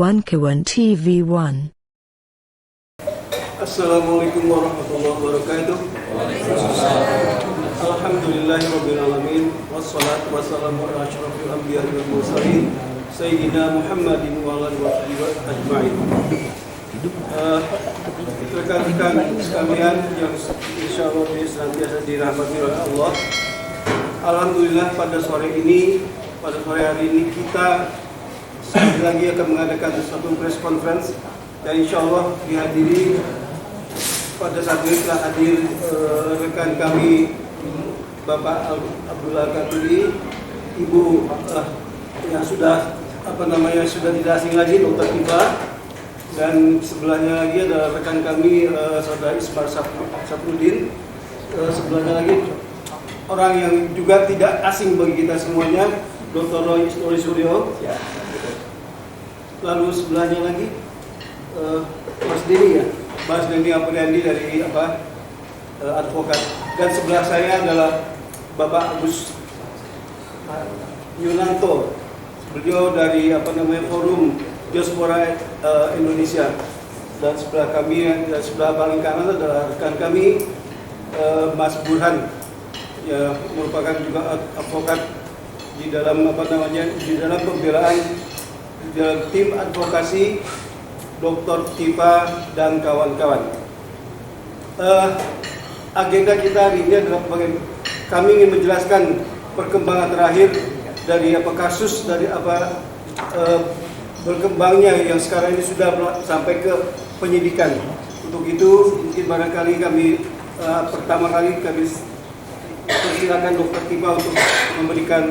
Kawan TV1. Assalamualaikum warahmatullahi wabarakatuh. Alhamdulillahirabbil alamin wassalatu wassalamu ala asyrofil anbiya'i wal mursalin sayyidina Muhammadin wa ala alihi wa ajmain. Rekan-rekan sekalian yang insyaallah senantiasa dirahmati oleh Allah. Alhamdulillah pada sore hari ini kita sekali lagi akan mengadakan suatu press conference dan insyaallah dihadiri pada saat ini telah hadir rekan kami Bapak Abdullah Katuli, Ibu yang sudah sudah tidak asing lagi Dr. Tiba, dan sebelahnya lagi adalah rekan kami Saudara Ismar Sapnudin, sebelahnya lagi orang yang juga tidak asing bagi kita semuanya, Dr. Roy Suryo, lalu sebelahnya lagi Mas Denny Apriandi dari advokat, dan sebelah saya adalah Bapak Agus Yunanto, beliau dari Forum Diaspora Indonesia, dan sebelah kami, sebelah paling kanan adalah rekan kami Mas Burhan, ya, merupakan juga advokat di dalam di dalam pembelaan di dalam tim advokasi Dr. Tipa dan kawan-kawan. Agenda kita hari ini adalah kami ingin menjelaskan perkembangan terakhir dari kasus dari berkembangnya yang sekarang ini sudah sampai ke penyidikan. Untuk itu mungkin barangkali kami pertama kali kami persilakan Dr. Tipa untuk memberikan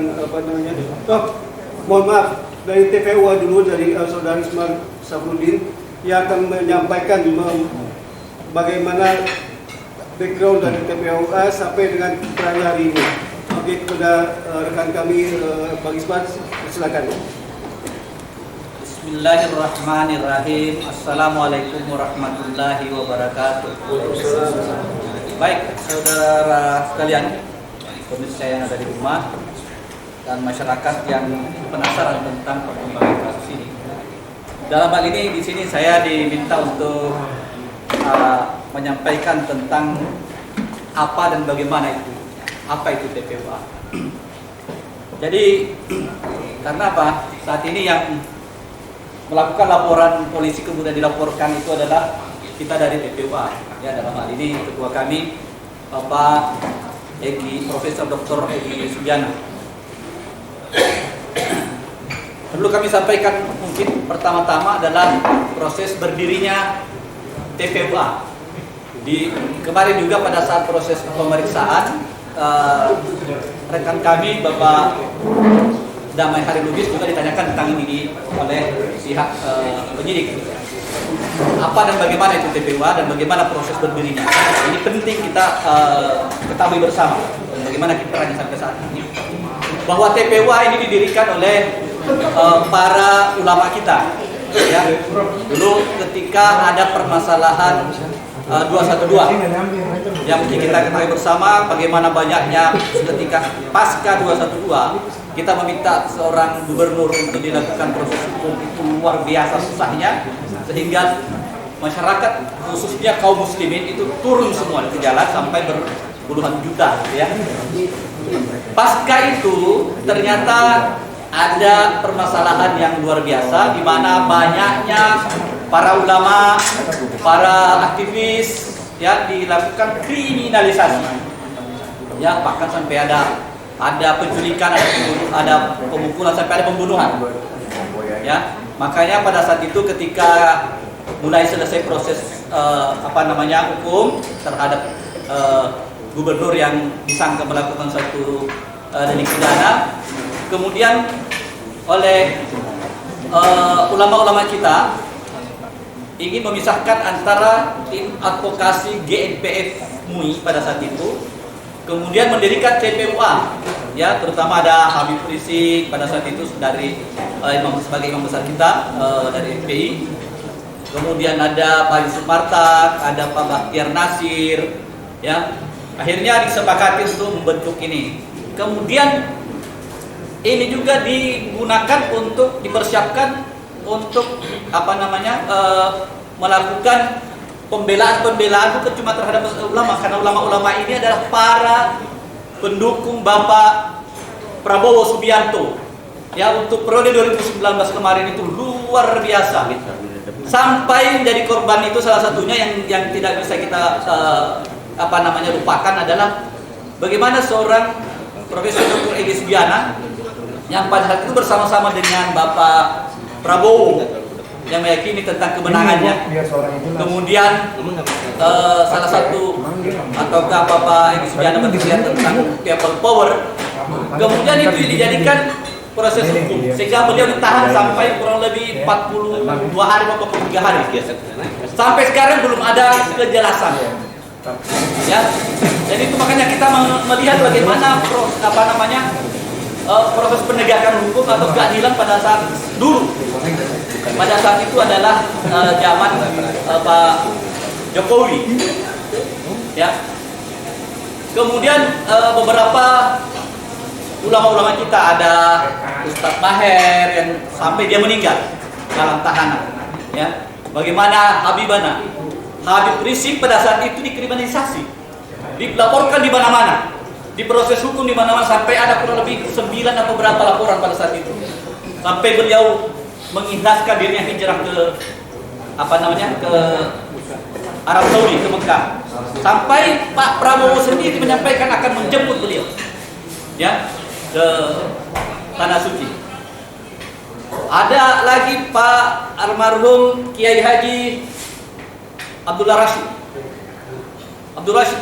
mohon maaf, dari TPUA dulu, dari Saudara Ismar Sapnudin yang akan menyampaikan bagaimana background dari TPUA sampai dengan terakhir hari ini. Oke, kepada rekan kami Bang Ismar, silakan. Bismillahirrahmanirrahim. Assalamualaikum warahmatullahi wabarakatuh. Baik, saudara sekalian, pemirsa yang ada di rumah dan masyarakat yang penasaran tentang perkembangan kasus ini. Dalam hal ini di sini saya diminta untuk menyampaikan tentang apa dan bagaimana itu, apa itu TPUA. Jadi karena apa? Saat ini yang melakukan laporan polisi kemudian dilaporkan itu adalah kita dari TPUA. Ya, dalam hal ini ketua kami Bapak Profesor Dr. Egy Sujana. Perlu kami sampaikan mungkin pertama-tama adalah proses berdirinya TPUA. Kemarin juga pada saat proses pemeriksaan rekan kami Bapak Damai Hari Lubis juga ditanyakan tentang ini oleh pihak penyidik. Apa dan bagaimana itu TPUA dan bagaimana proses berdirinya? Ini penting kita ketahui bersama. Bagaimana kita sampai saat ini bahwa TPUA ini didirikan oleh para ulama kita. Ya, dulu ketika ada permasalahan 212 yang kita ketahui bersama bagaimana banyaknya ketika pasca 212 kita meminta seorang gubernur untuk dilakukan proses hukum, itu luar biasa susahnya sehingga masyarakat khususnya kaum muslimin itu turun semua ke jalan sampai berpuluhan juta, ya. Pasca itu ternyata ada permasalahan yang luar biasa di mana banyaknya para ulama, para aktivis ya dilakukan kriminalisasi. Ya, bahkan sampai ada penculikan, ada pemukulan, sampai ada pembunuhan. Ya, makanya pada saat itu ketika mulai selesai proses hukum terhadap gubernur yang disangka melakukan satu delik pidana, kemudian oleh ulama-ulama kita ingin memisahkan antara tim advokasi GNPF MUI pada saat itu, kemudian mendirikan TPUA, ya, terutama ada Habib Rizik pada saat itu dari sebagai imam besar kita dari FPI, kemudian ada Pak Yusuf Martak, ada Pak Bahtiar Nasir, ya, akhirnya disepakati untuk membentuk ini. Kemudian ini juga digunakan untuk dipersiapkan untuk melakukan pembelaan bukan cuma terhadap ulama, karena ulama-ulama ini adalah para pendukung Bapak Prabowo Subianto. Ya, untuk periode 2019 kemarin itu luar biasa. Sampai menjadi korban itu salah satunya yang tidak bisa kita lupakan adalah bagaimana seorang Profesor Dr. Egy Sujana yang pada saat itu bersama-sama dengan Bapak Prabowo yang meyakini tentang kemenangannya. Kemudian salah satu ataukah Bapak Egy Sujana berbicara tentang people power. Kemudian itu dijadikan proses hukum sehingga beliau ditahan sampai kurang lebih 42 hari atau 43 hari. Sampai sekarang belum ada kejelasan. Ya, jadi itu makanya kita melihat bagaimana proses penegakan hukum atau keadilan pada saat dulu. Pada saat itu adalah zaman Pak Jokowi. Ya. Kemudian beberapa ulama-ulama kita, ada Ustadz Maher yang sampai dia meninggal dalam tahanan. Ya. Bagaimana Habib Rizik pada saat itu dikriminalisasi, dilaporkan di mana-mana, diproses hukum di mana-mana, sampai ada kurang lebih 9 atau berapa laporan pada saat itu. Sampai beliau mengikhlaskan dirinya hijrah ke ke Arab Saudi, ke Mekah. Sampai Pak Prabowo sendiri menyampaikan akan menjemput beliau, ya, ke Tanah Suci. Ada lagi Pak almarhum Kiai Haji Abdul Rashid,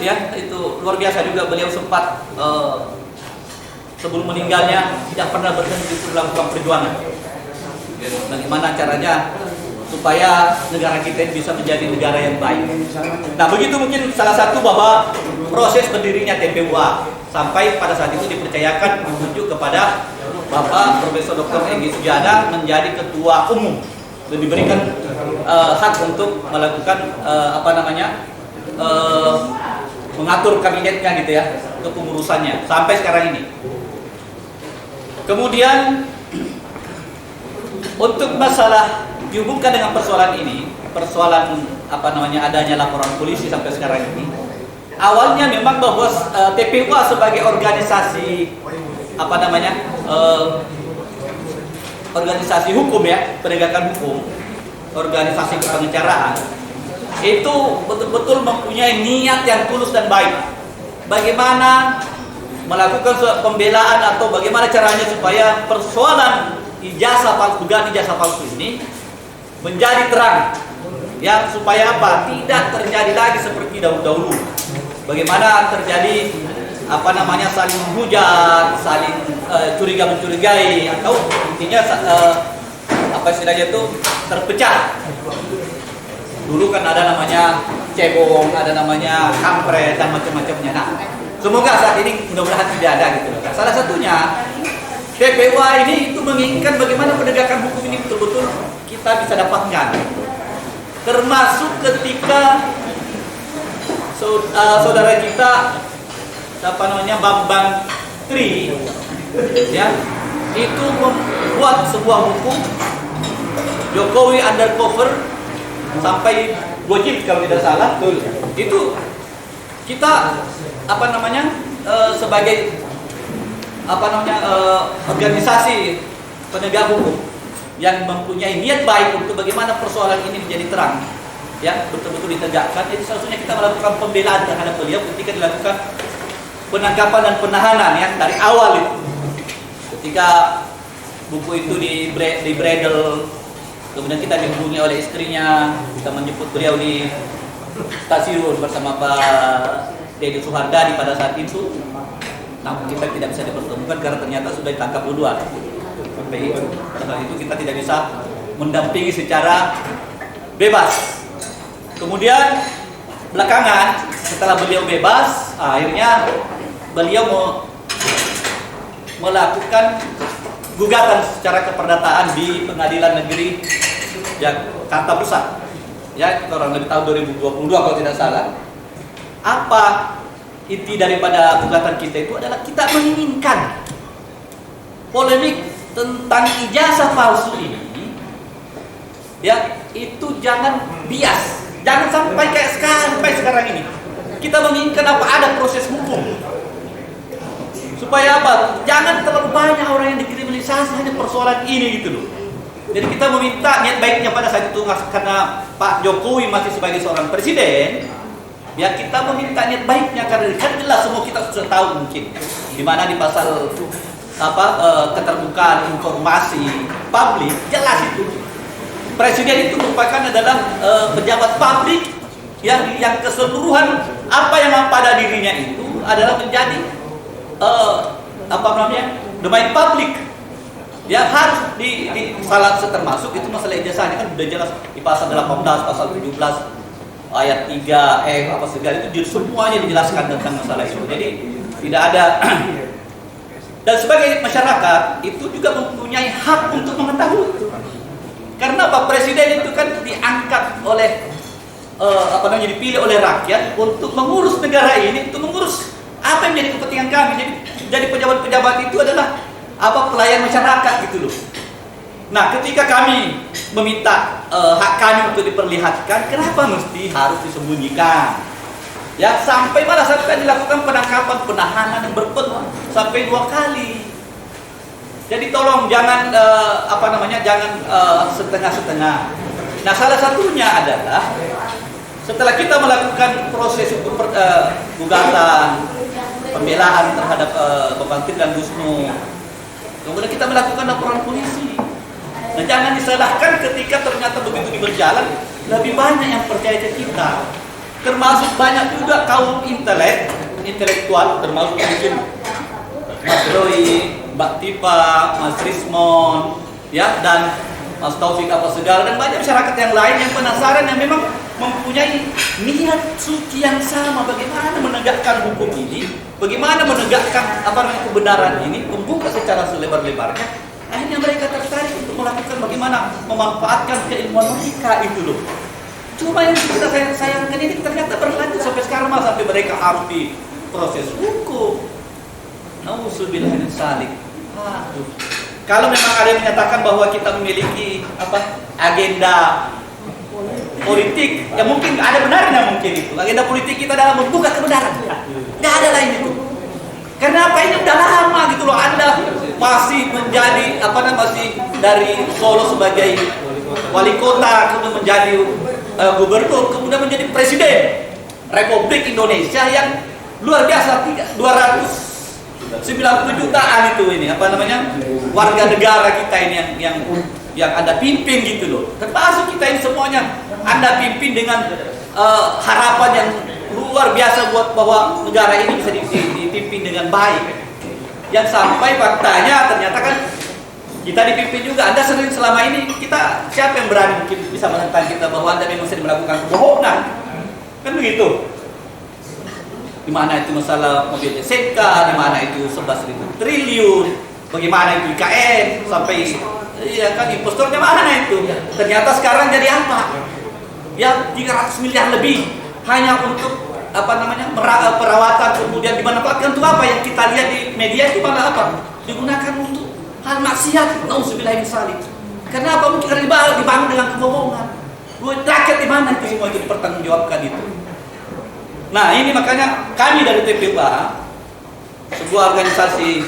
ya, itu luar biasa juga. Beliau sempat sebelum meninggalnya tidak pernah berhenti untuk melakukan perjuangan. Bagaimana caranya supaya negara kita bisa menjadi negara yang baik. Nah, begitu mungkin salah satu bahwa proses berdirinya TPUA sampai pada saat itu dipercayakan menunjuk kepada Bapak Profesor Dr. Egy Sujana menjadi ketua umum dan diberikan hak untuk melakukan mengatur kabinetnya gitu ya, untuk pengurusannya sampai sekarang ini. Kemudian untuk masalah dihubungkan dengan persoalan ini, adanya laporan polisi sampai sekarang ini. Awalnya memang bahwa TPUA sebagai organisasi organisasi hukum, ya, penegakan hukum, organisasi kepengacaraan, itu betul-betul mempunyai niat yang tulus dan baik. Bagaimana melakukan pembelaan atau bagaimana caranya supaya persoalan dugaan ijazah palsu ini menjadi terang, ya, supaya tidak terjadi lagi seperti dahulu. Bagaimana terjadi saling menghujat, saling curiga-mencurigai, atau intinya istilahnya itu terpecah. Dulu kan ada namanya cebong, ada namanya kampret dan macam-macamnya. Nah, semoga saat ini mudah-mudahan tidak ada gitu. Nah, salah satunya TPUA ini itu menginginkan bagaimana penegakan hukum ini betul-betul kita bisa dapatkan. Termasuk ketika saudara kita Bambang Tri, ya, itu membuat sebuah hukum Jokowi undercover sampai 2 jilid kalau tidak salah. Itu kita sebagai organisasi penegak hukum yang mempunyai niat baik untuk bagaimana persoalan ini menjadi terang, ya, betul-betul ditegakkan. Jadi seharusnya kita melakukan pembelaan terhadap beliau ketika dilakukan penangkapan dan penahanan, ya, dari awal itu. Ketika buku itu di bredel, kemudian kita dihubungi oleh istrinya, kita menjemput beliau di stasiun bersama Pak Deddy Suhardadi pada saat itu. Namun kita tidak bisa dipertemukan karena ternyata sudah ditangkap duluan. Sampai pada saat itu kita tidak bisa mendampingi secara bebas. Kemudian belakangan setelah beliau bebas, akhirnya beliau melakukan gugatan secara keperdataan di Pengadilan Negeri Jakarta Pusat, ya, kurang lebih tahun 2022 kalau tidak salah. Apa inti daripada gugatan kita itu adalah kita menginginkan polemik tentang ijazah palsu ini ya itu jangan bias, jangan sampai kayak sekarang ini. Kita menginginkan apa ada proses hukum supaya apa? Jangan terlalu banyak orang yang dikriminalisasi hanya persoalan ini gitu loh. Jadi kita meminta niat baiknya pada saat itu karena Pak Jokowi masih sebagai seorang presiden, ya kita meminta niat baiknya karena kan jelas semua kita sudah tahu mungkin di mana di pasal keterbukaan informasi publik jelas itu presiden itu merupakan adalah pejabat publik yang keseluruhan apa yang pada dirinya itu adalah menjadi domain publik. Ya harus di salah termasuk itu masalah ijazahnya kan sudah jelas di pasal 18, pasal 17 ayat 3 apa segala itu semuanya dijelaskan tentang masalah itu. Jadi tidak ada dan sebagai masyarakat itu juga mempunyai hak untuk mengetahui. Karena Pak Presiden itu kan diangkat oleh dipilih oleh rakyat untuk mengurus negara ini, untuk mengurus apa yang menjadi kepentingan kami. Jadi pejabat-pejabat itu adalah pelayan masyarakat gitu loh. Nah, ketika kami meminta hak kami untuk diperlihatkan, kenapa mesti harus disembunyikan? Ya sampai pada saat dilakukan penangkapan, penahanan yang sampai 2 kali. Jadi tolong jangan jangan setengah-setengah. Nah, salah satunya adalah setelah kita melakukan proses gugatan pembelaan terhadap Bambang Tri dan Gusno, kemudian kita melakukan laporan polisi. Nah, jangan disalahkan ketika ternyata begitu berjalan lebih banyak yang percaya ke kita, termasuk banyak juga kaum intelektual, termasuk mungkin Mas Roy, Mbak Tipa, Mas Rismon, ya dan Mas Taufik apa segala dan banyak masyarakat yang lain yang penasaran yang memang mempunyai niat suci yang sama bagaimana menegakkan hukum ini, bagaimana menegakkan kebenaran ini, membuka secara selebar-lebarnya. Akhirnya mereka tertarik untuk melakukan bagaimana memanfaatkan keilmuan mereka itu loh. Cuma yang kita sayangkan ini ternyata berlanjut sampai sekarang sampai mereka harus diproses hukum. Nauzubillah min dzalik. Kalau memang ada yang menyatakan bahwa kita memiliki agenda politik, ya mungkin ada benarnya mungkin itu. Agenda politik kita dalam membuka kebenaran. Nggak ada lain itu. Karena ini udah lama gitu loh. Anda masih menjadi masih dari Solo sebagai wali kota, kemudian menjadi gubernur, kemudian menjadi presiden Republik Indonesia yang luar biasa 290 jutaan itu ini warga negara kita ini yang Anda pimpin gitu loh. Termasuk kita ini semuanya Anda pimpin dengan harapan yang luar biasa buat bahwa negara ini bisa dipimpin dengan baik. Yang sampai faktanya ternyata kan kita dipimpin juga. Anda sering selama ini siapa yang berani mungkin bisa menentang kita bahwa Anda memang sedang melakukan kebohongan? Kan begitu. Di mana itu masalah mobil SMK, di mana itu 11.000 triliun, bagaimana itu IKN sampai impostornya mana itu? Ternyata sekarang jadi apa? Ya 300 miliar lebih hanya untuk perawatan, kemudian dimanfaatkan untuk apa yang kita lihat di media itu malah digunakan untuk hal maksiat. Nauzubillah min dzalik. Karena mungkin karena dibangun dengan kebohongan. Duit rakyat di mana itu semua itu dipertanggungjawabkan itu. Nah, ini makanya kami dari TPUA, sebuah organisasi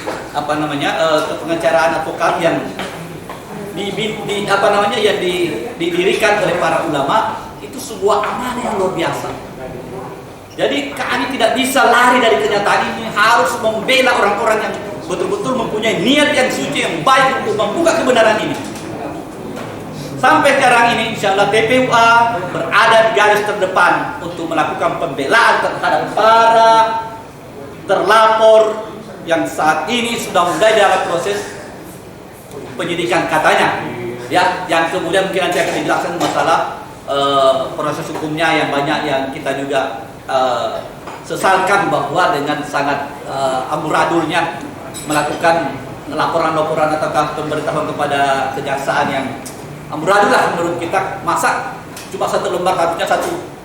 pengacaraan advokat yang didirikan oleh para ulama, itu sebuah amanah yang luar biasa. Jadi kami tidak bisa lari dari kenyataan ini, harus membela orang-orang yang betul-betul mempunyai niat yang suci yang baik untuk membuka kebenaran ini. Sampai sekarang ini insya Allah TPUA berada di garis terdepan untuk melakukan pembelaan terhadap para terlapor yang saat ini sudah mulai dalam proses penyidikan katanya, ya, yang kemudian mungkin nanti akan dijelaskan masalah proses hukumnya yang banyak yang kita juga sesalkan bahwa dengan sangat amburadulnya melakukan laporan-laporan atau pemberitahuan kepada kejaksaan yang amburadul lah menurut kita. Masa cuma 1 lembar, harusnya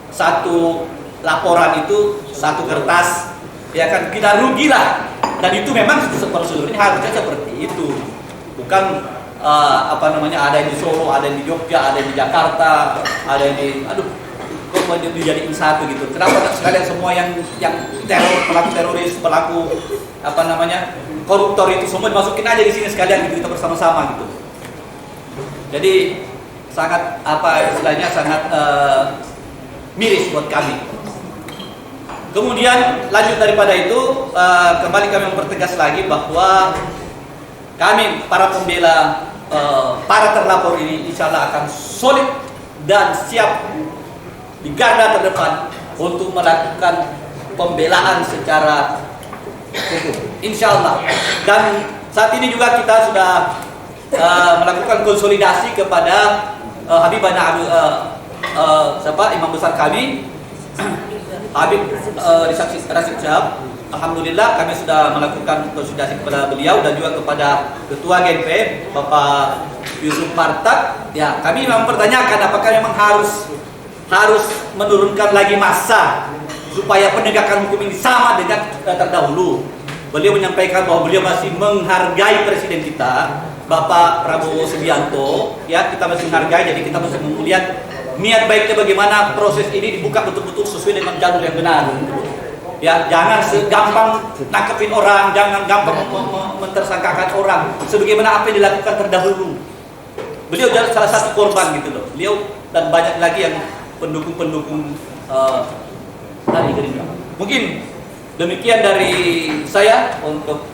satu laporan itu 1 kertas, ya kan, kita rugi lah. Dan itu memang prosedurnya harusnya seperti itu, bukan ada yang di Solo, ada yang di Jogja, ada yang di Jakarta, ada yang di kok dijadiin satu gitu. Kenapa sekalian semua yang pelaku teroris, pelaku koruptor itu semua dimasukin aja di sini sekalian gitu, kita bersama-sama gitu. Jadi sangat sangat miris buat kami. Kemudian lanjut daripada itu, kembali kami mempertegas lagi bahwa kami para pembela para terlapor ini insya Allah akan solid dan siap di garda terdepan untuk melakukan pembelaan secara hukum, insya Allah. Dan saat ini juga kita sudah melakukan konsolidasi kepada Habibana imam besar kami, Habib Rasyid Syihab. Alhamdulillah kami sudah melakukan konsolidasi kepada beliau dan juga kepada Ketua GNPF Bapak Yusuf Martak. Ya, kami memang mempertanyakan apakah memang harus menurunkan lagi massa supaya penegakan hukum ini sama dengan terdahulu. Beliau menyampaikan bahwa beliau masih menghargai presiden kita, Bapak Prabowo Subianto. Ya, kita masih menghargai, jadi kita masih melihat niat baiknya bagaimana proses ini dibuka betul-betul sesuai dengan jalur yang benar. Ya, jangan segampang nangkepin orang, jangan gampang mentersangkakan orang sebagaimana apa yang dilakukan terdahulu. Beliau adalah salah satu korban gitu loh. Beliau dan banyak lagi yang pendukung dari Gerindra. Mungkin demikian dari saya untuk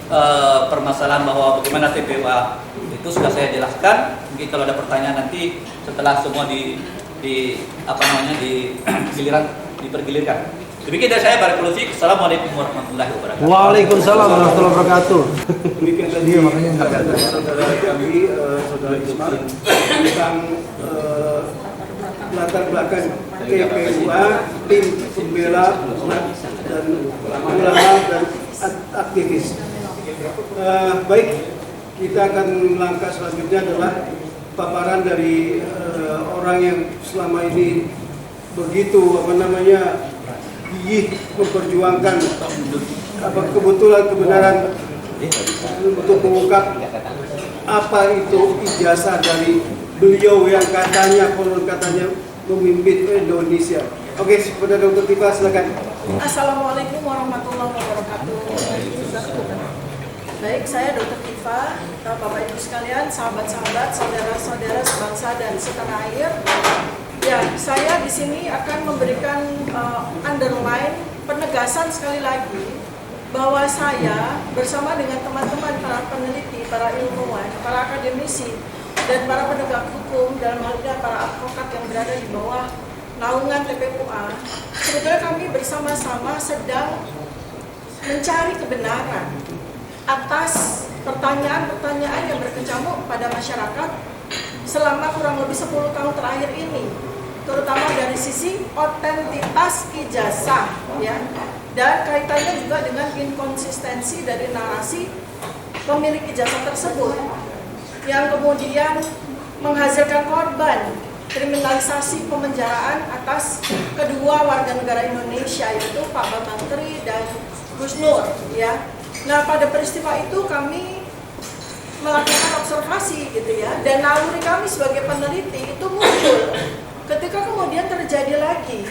permasalahan bahwa bagaimana TPUA itu sudah saya jelaskan. Mungkin kalau ada pertanyaan nanti setelah semua dipergilirkan. Demikian dari saya, barakallahu fiik. Assalamualaikum warahmatullahi wabarakatuh. Waalaikumsalam warahmatullahi wabarakatuh. Demikian tadi saudara kami, saudara Ismail, tentang latar belakang TPUA, tim pembela umat dan ulama dan aktivis. Baik, kita akan melangkah selanjutnya adalah paparan dari orang yang selama ini begitu gigih memperjuangkan kebenaran untuk mengungkap apa itu ijazah dari beliau yang katanya memimpin Indonesia. Oke, kepada Dr. Tifa silakan. Assalamualaikum warahmatullahi wabarakatuh. Baik, saya Dr. Tifa, Bapak Ibu sekalian, sahabat-sahabat, saudara-saudara sebangsa dan setanah air. Ya, saya di sini akan memberikan underline penegasan sekali lagi bahwa saya bersama dengan teman-teman para peneliti, para ilmuwan, para akademisi, dan para penegak hukum dalam hal ini para advokat yang berada di bawah naungan TPUA, sebetulnya kami bersama-sama sedang mencari kebenaran atas pertanyaan-pertanyaan yang berkecamuk pada masyarakat selama kurang lebih 10 tahun terakhir ini, terutama dari sisi otentitas ijazah, ya, dan kaitannya juga dengan inkonsistensi dari narasi pemilik ijazah tersebut yang kemudian menghasilkan korban kriminalisasi pemenjaraan atas kedua warga negara Indonesia, yaitu Pak Bambang Tri dan Gus Nur, ya. Nah, pada peristiwa itu kami melakukan observasi gitu ya, dan naluri kami sebagai peneliti itu muncul ketika kemudian terjadi lagi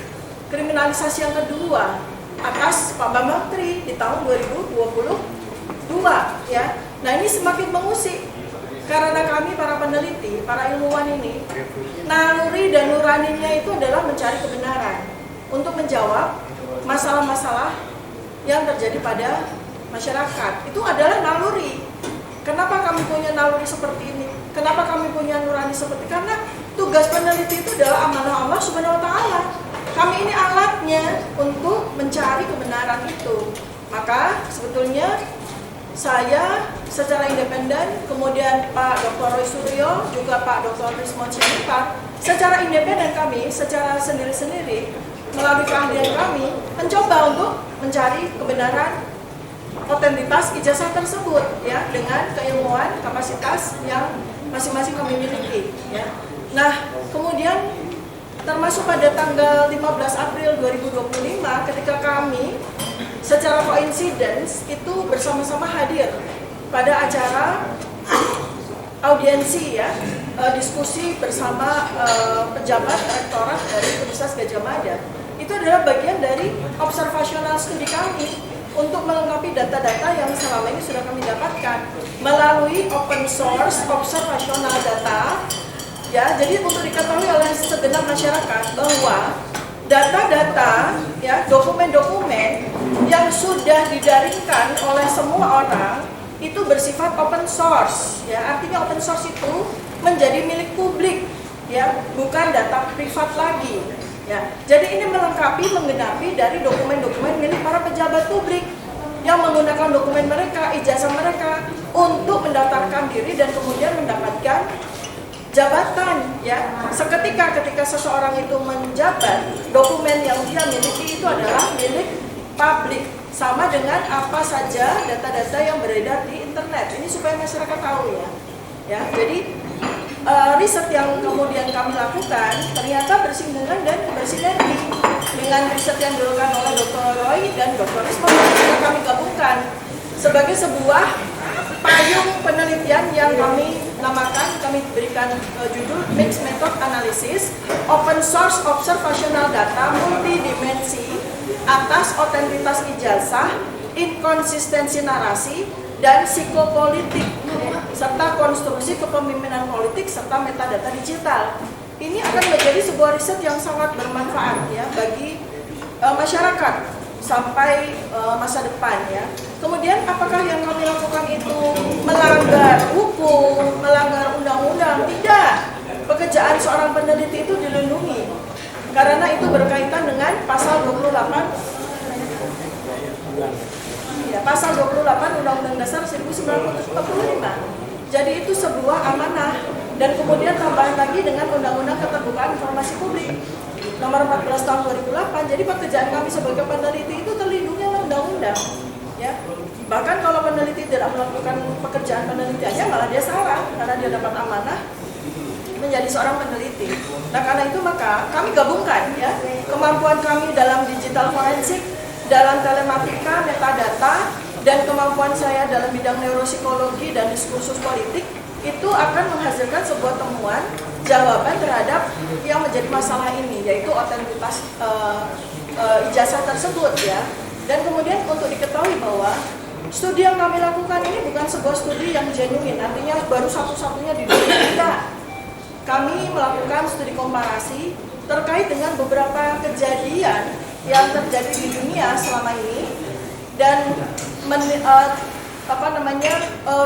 kriminalisasi yang kedua atas Pak Bambang Tri di tahun 2022, ya. Nah, ini semakin mengusik karena kami para peneliti, para ilmuwan ini, naluri dan nuraninya itu adalah mencari kebenaran untuk menjawab masalah-masalah yang terjadi pada masyarakat. Itu adalah naluri. Kenapa kami punya naluri seperti ini? Kenapa kami punya nurani seperti ini? Karena tugas peneliti itu adalah amanah Allah Subhanahu wa Ta'ala. Kami ini alatnya untuk mencari kebenaran itu. Maka sebetulnya saya secara independen, kemudian Pak Dr. Roy Suryo, juga Pak Dr. Rismon Simanjuntak, secara independen kami, secara sendiri-sendiri, melalui keahlian kami, mencoba untuk mencari kebenaran otentitas ijazah tersebut, ya, dengan keilmuan, kapasitas yang masing-masing kami miliki, ya. Nah, kemudian termasuk pada tanggal 15 April 2025 ketika kami secara coincidence itu bersama-sama hadir pada acara audiensi ya, diskusi bersama pejabat rektorat dari Universitas Gadjah Mada. Itu adalah bagian dari observational studi kami untuk melengkapi data-data yang selama ini sudah kami dapatkan melalui open source observational data. Ya, jadi untuk diketahui oleh segenap masyarakat bahwa data-data, ya, dokumen-dokumen yang sudah didaringkan oleh semua orang itu bersifat open source. Ya, artinya open source itu menjadi milik publik, ya, bukan data privat lagi. Ya, jadi ini melengkapi, menggenapi dari dokumen-dokumen milik para pejabat publik yang menggunakan dokumen mereka, ijazah mereka untuk mendaftarkan diri dan kemudian mendapatkan jabatan, ya. Ketika seseorang itu menjabat, dokumen yang dia miliki itu adalah milik publik, sama dengan apa saja data-data yang beredar di internet. Ini supaya masyarakat tahu, ya. Ya, jadi riset yang kemudian kami lakukan ternyata bersinggungan dan bersinergi dengan riset yang dilakukan oleh Dr. Roy dan Dr. Risma yang kami gabungkan sebagai sebuah payung penelitian yang kami namakan, kami berikan judul Mixed Method Analysis Open Source Observational Data Multidimensi atas otentitas ijazah, inkonsistensi narasi, dan psikopolitik, serta konstruksi kepemimpinan politik serta metadata digital. Ini akan menjadi sebuah riset yang sangat bermanfaat, ya, bagi masyarakat sampai masa depan, ya. Kemudian apakah yang kami lakukan itu melanggar hukum, melanggar undang-undang? Tidak. Pekerjaan seorang peneliti itu dilindungi karena itu berkaitan dengan pasal 28 ya, pasal 28 Undang-Undang Dasar 1945. Jadi itu sebuah amanah, dan kemudian tambahan lagi dengan Undang-Undang Keterbukaan Informasi Publik Nomor 14 Tahun 2008. Jadi pekerjaan kami sebagai peneliti itu terlindungi oleh undang-undang, ya. Bahkan kalau peneliti tidak melakukan pekerjaan penelitiannya, malah dia salah karena dia dapat amanah menjadi seorang peneliti. Nah, karena itu maka kami gabungkan, ya, kemampuan kami dalam digital forensik, dalam telematika, metadata, dan kemampuan saya dalam bidang neuropsikologi dan diskursus politik itu akan menghasilkan sebuah temuan jawaban terhadap yang menjadi masalah ini, yaitu otentitas ijazah tersebut, ya. Dan kemudian untuk diketahui bahwa studi yang kami lakukan ini bukan sebuah studi yang genuine, artinya baru satu-satunya di dunia. Tidak. Kami melakukan studi komparasi terkait dengan beberapa kejadian yang terjadi di dunia selama ini, dan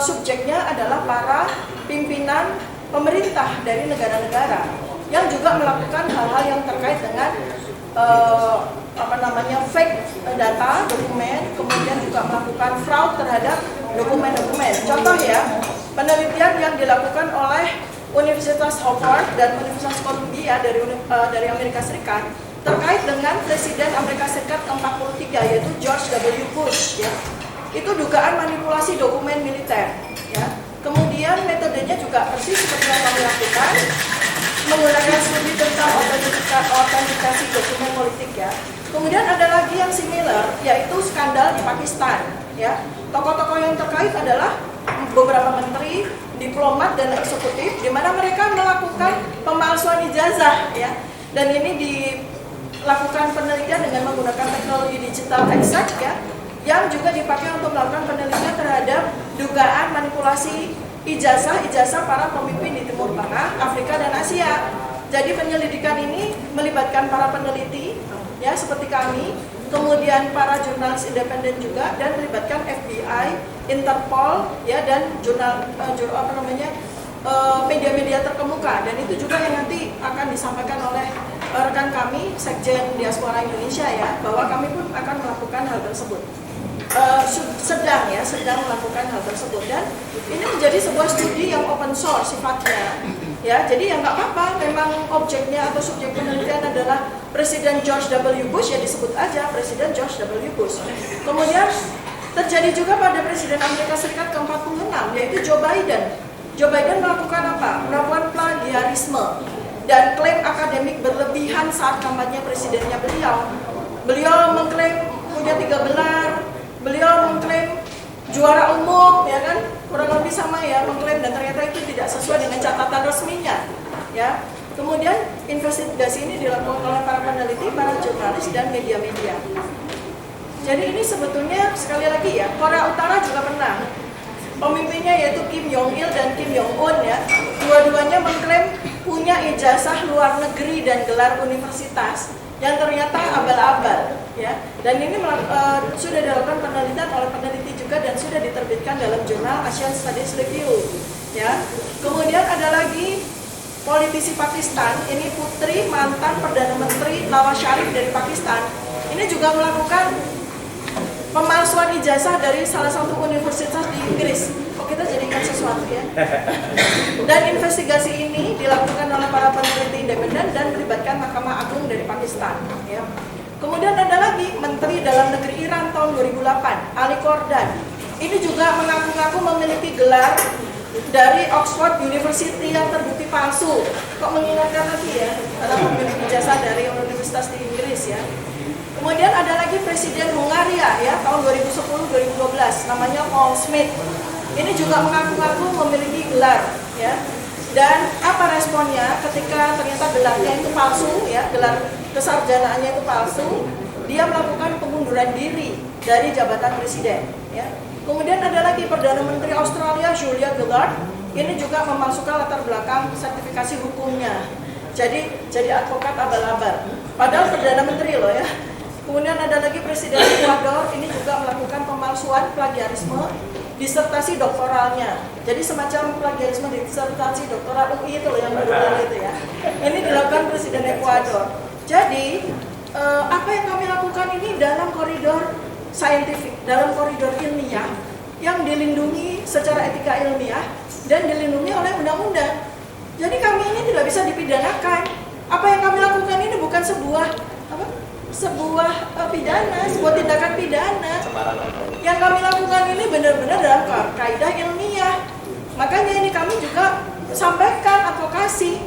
subjeknya adalah para pimpinan pemerintah dari negara-negara yang juga melakukan hal-hal yang terkait dengan fake data, dokumen, kemudian juga melakukan fraud terhadap dokumen-dokumen. Contoh, ya, penelitian yang dilakukan oleh Universitas Harvard dan Universitas Columbia dari Amerika Serikat terkait dengan Presiden Amerika Serikat ke-43, yaitu George W. Bush, ya. Itu dugaan manipulasi dokumen militer, ya. Kemudian metodenya juga persis seperti yang kami lakukan, menggunakan studi tentang autentikasi dokumen politik, ya. Kemudian ada lagi yang similar, yaitu skandal di Pakistan, ya. Tokoh-tokoh yang terkait adalah beberapa menteri, diplomat, dan eksekutif, di mana mereka melakukan pemalsuan ijazah, ya. Dan ini dilakukan penelitian dengan menggunakan teknologi digital exact, ya, yang juga dipakai untuk melakukan penelitian terhadap dugaan manipulasi ijazah para pemimpin di Timur Tengah, Afrika, dan Asia. Jadi penyelidikan ini melibatkan para peneliti, ya, seperti kami, kemudian para jurnalis independen juga, dan melibatkan FBI, Interpol, ya, dan media-media terkemuka. Dan itu juga yang nanti akan disampaikan oleh rekan kami, Sekjen Diaspora Indonesia, ya, bahwa kami pun akan melakukan hal tersebut. Sedang melakukan hal tersebut, dan ini menjadi sebuah studi yang open source sifatnya, ya. Jadi ya nggak apa-apa, memang objeknya atau subjek penelitian adalah Presiden George W. Bush, ya disebut aja Presiden George W. Bush. Kemudian terjadi juga pada Presiden Amerika Serikat ke-46, yaitu Joe Biden. Joe Biden melakukan apa? Melakukan plagiarisme dan klaim akademik berlebihan saat kampanye presidennya beliau. Beliau mengklaim punya 3 gelar, beliau mengklaim juara umum, ya kan, kurang lebih sama ya, mengklaim dan ternyata itu tidak sesuai dengan catatan resminya ya. Kemudian investigasi ini dilakukan oleh para peneliti, para jurnalis dan media-media. Jadi ini sebetulnya sekali lagi ya, Korea Utara juga pernah. Pemimpinnya yaitu Kim Jong Il dan Kim Jong Un ya, dua-duanya mengklaim punya ijazah luar negeri dan gelar universitas yang ternyata abal-abal ya. Dan ini sudah dilakukan penelitian oleh peneliti juga dan sudah diterbitkan dalam jurnal Asian Studies Review ya. Kemudian ada lagi politisi Pakistan, ini putri mantan Perdana Menteri Nawaz Sharif dari Pakistan. Ini juga melakukan pemalsuan ijazah dari salah satu universitas di Inggris. Kok kita jadi ingat sesuatu ya? Dan investigasi ini dilakukan oleh para peneliti independen dan melibatkan Mahkamah Agung dari Pakistan. Ya. Kemudian ada lagi Menteri Dalam Negeri Iran tahun 2008, Ali Kordan. Ini juga mengaku-ngaku memiliki gelar dari Oxford University yang terbukti palsu. Kok mengingatkan lagi ya? Karena memiliki ijazah dari universitas di Inggris ya. Kemudian ada lagi Presiden Hungaria ya tahun 2010-2012 namanya Paul Smith. Ini juga mengaku-ngaku memiliki gelar ya. Dan apa responnya ketika ternyata gelarnya itu palsu ya, gelar kesarjanaannya itu palsu, dia melakukan pengunduran diri dari jabatan presiden ya. Kemudian ada lagi Perdana Menteri Australia Julia Gillard, ini juga memasukkan latar belakang sertifikasi hukumnya. Jadi advokat abal-abal. Padahal Perdana Menteri loh ya. Kemudian ada lagi Presiden Ekuador, ini juga melakukan pemalsuan plagiarisme disertasi doktoralnya. Jadi semacam plagiarisme disertasi doktoral UI itu loh yang baru itu ya. Ini dilakukan Presiden Ekuador. Jadi apa yang kami lakukan ini dalam koridor saintifik, dalam koridor ilmiah yang dilindungi secara etika ilmiah dan dilindungi oleh undang-undang. Jadi kami ini tidak bisa dipidanakan. Apa yang kami lakukan ini bukan sebuah pidana, sebuah tindakan pidana. Yang kami lakukan ini benar-benar dalam kaidah ilmiah. Makanya ini kami juga sampaikan advokasi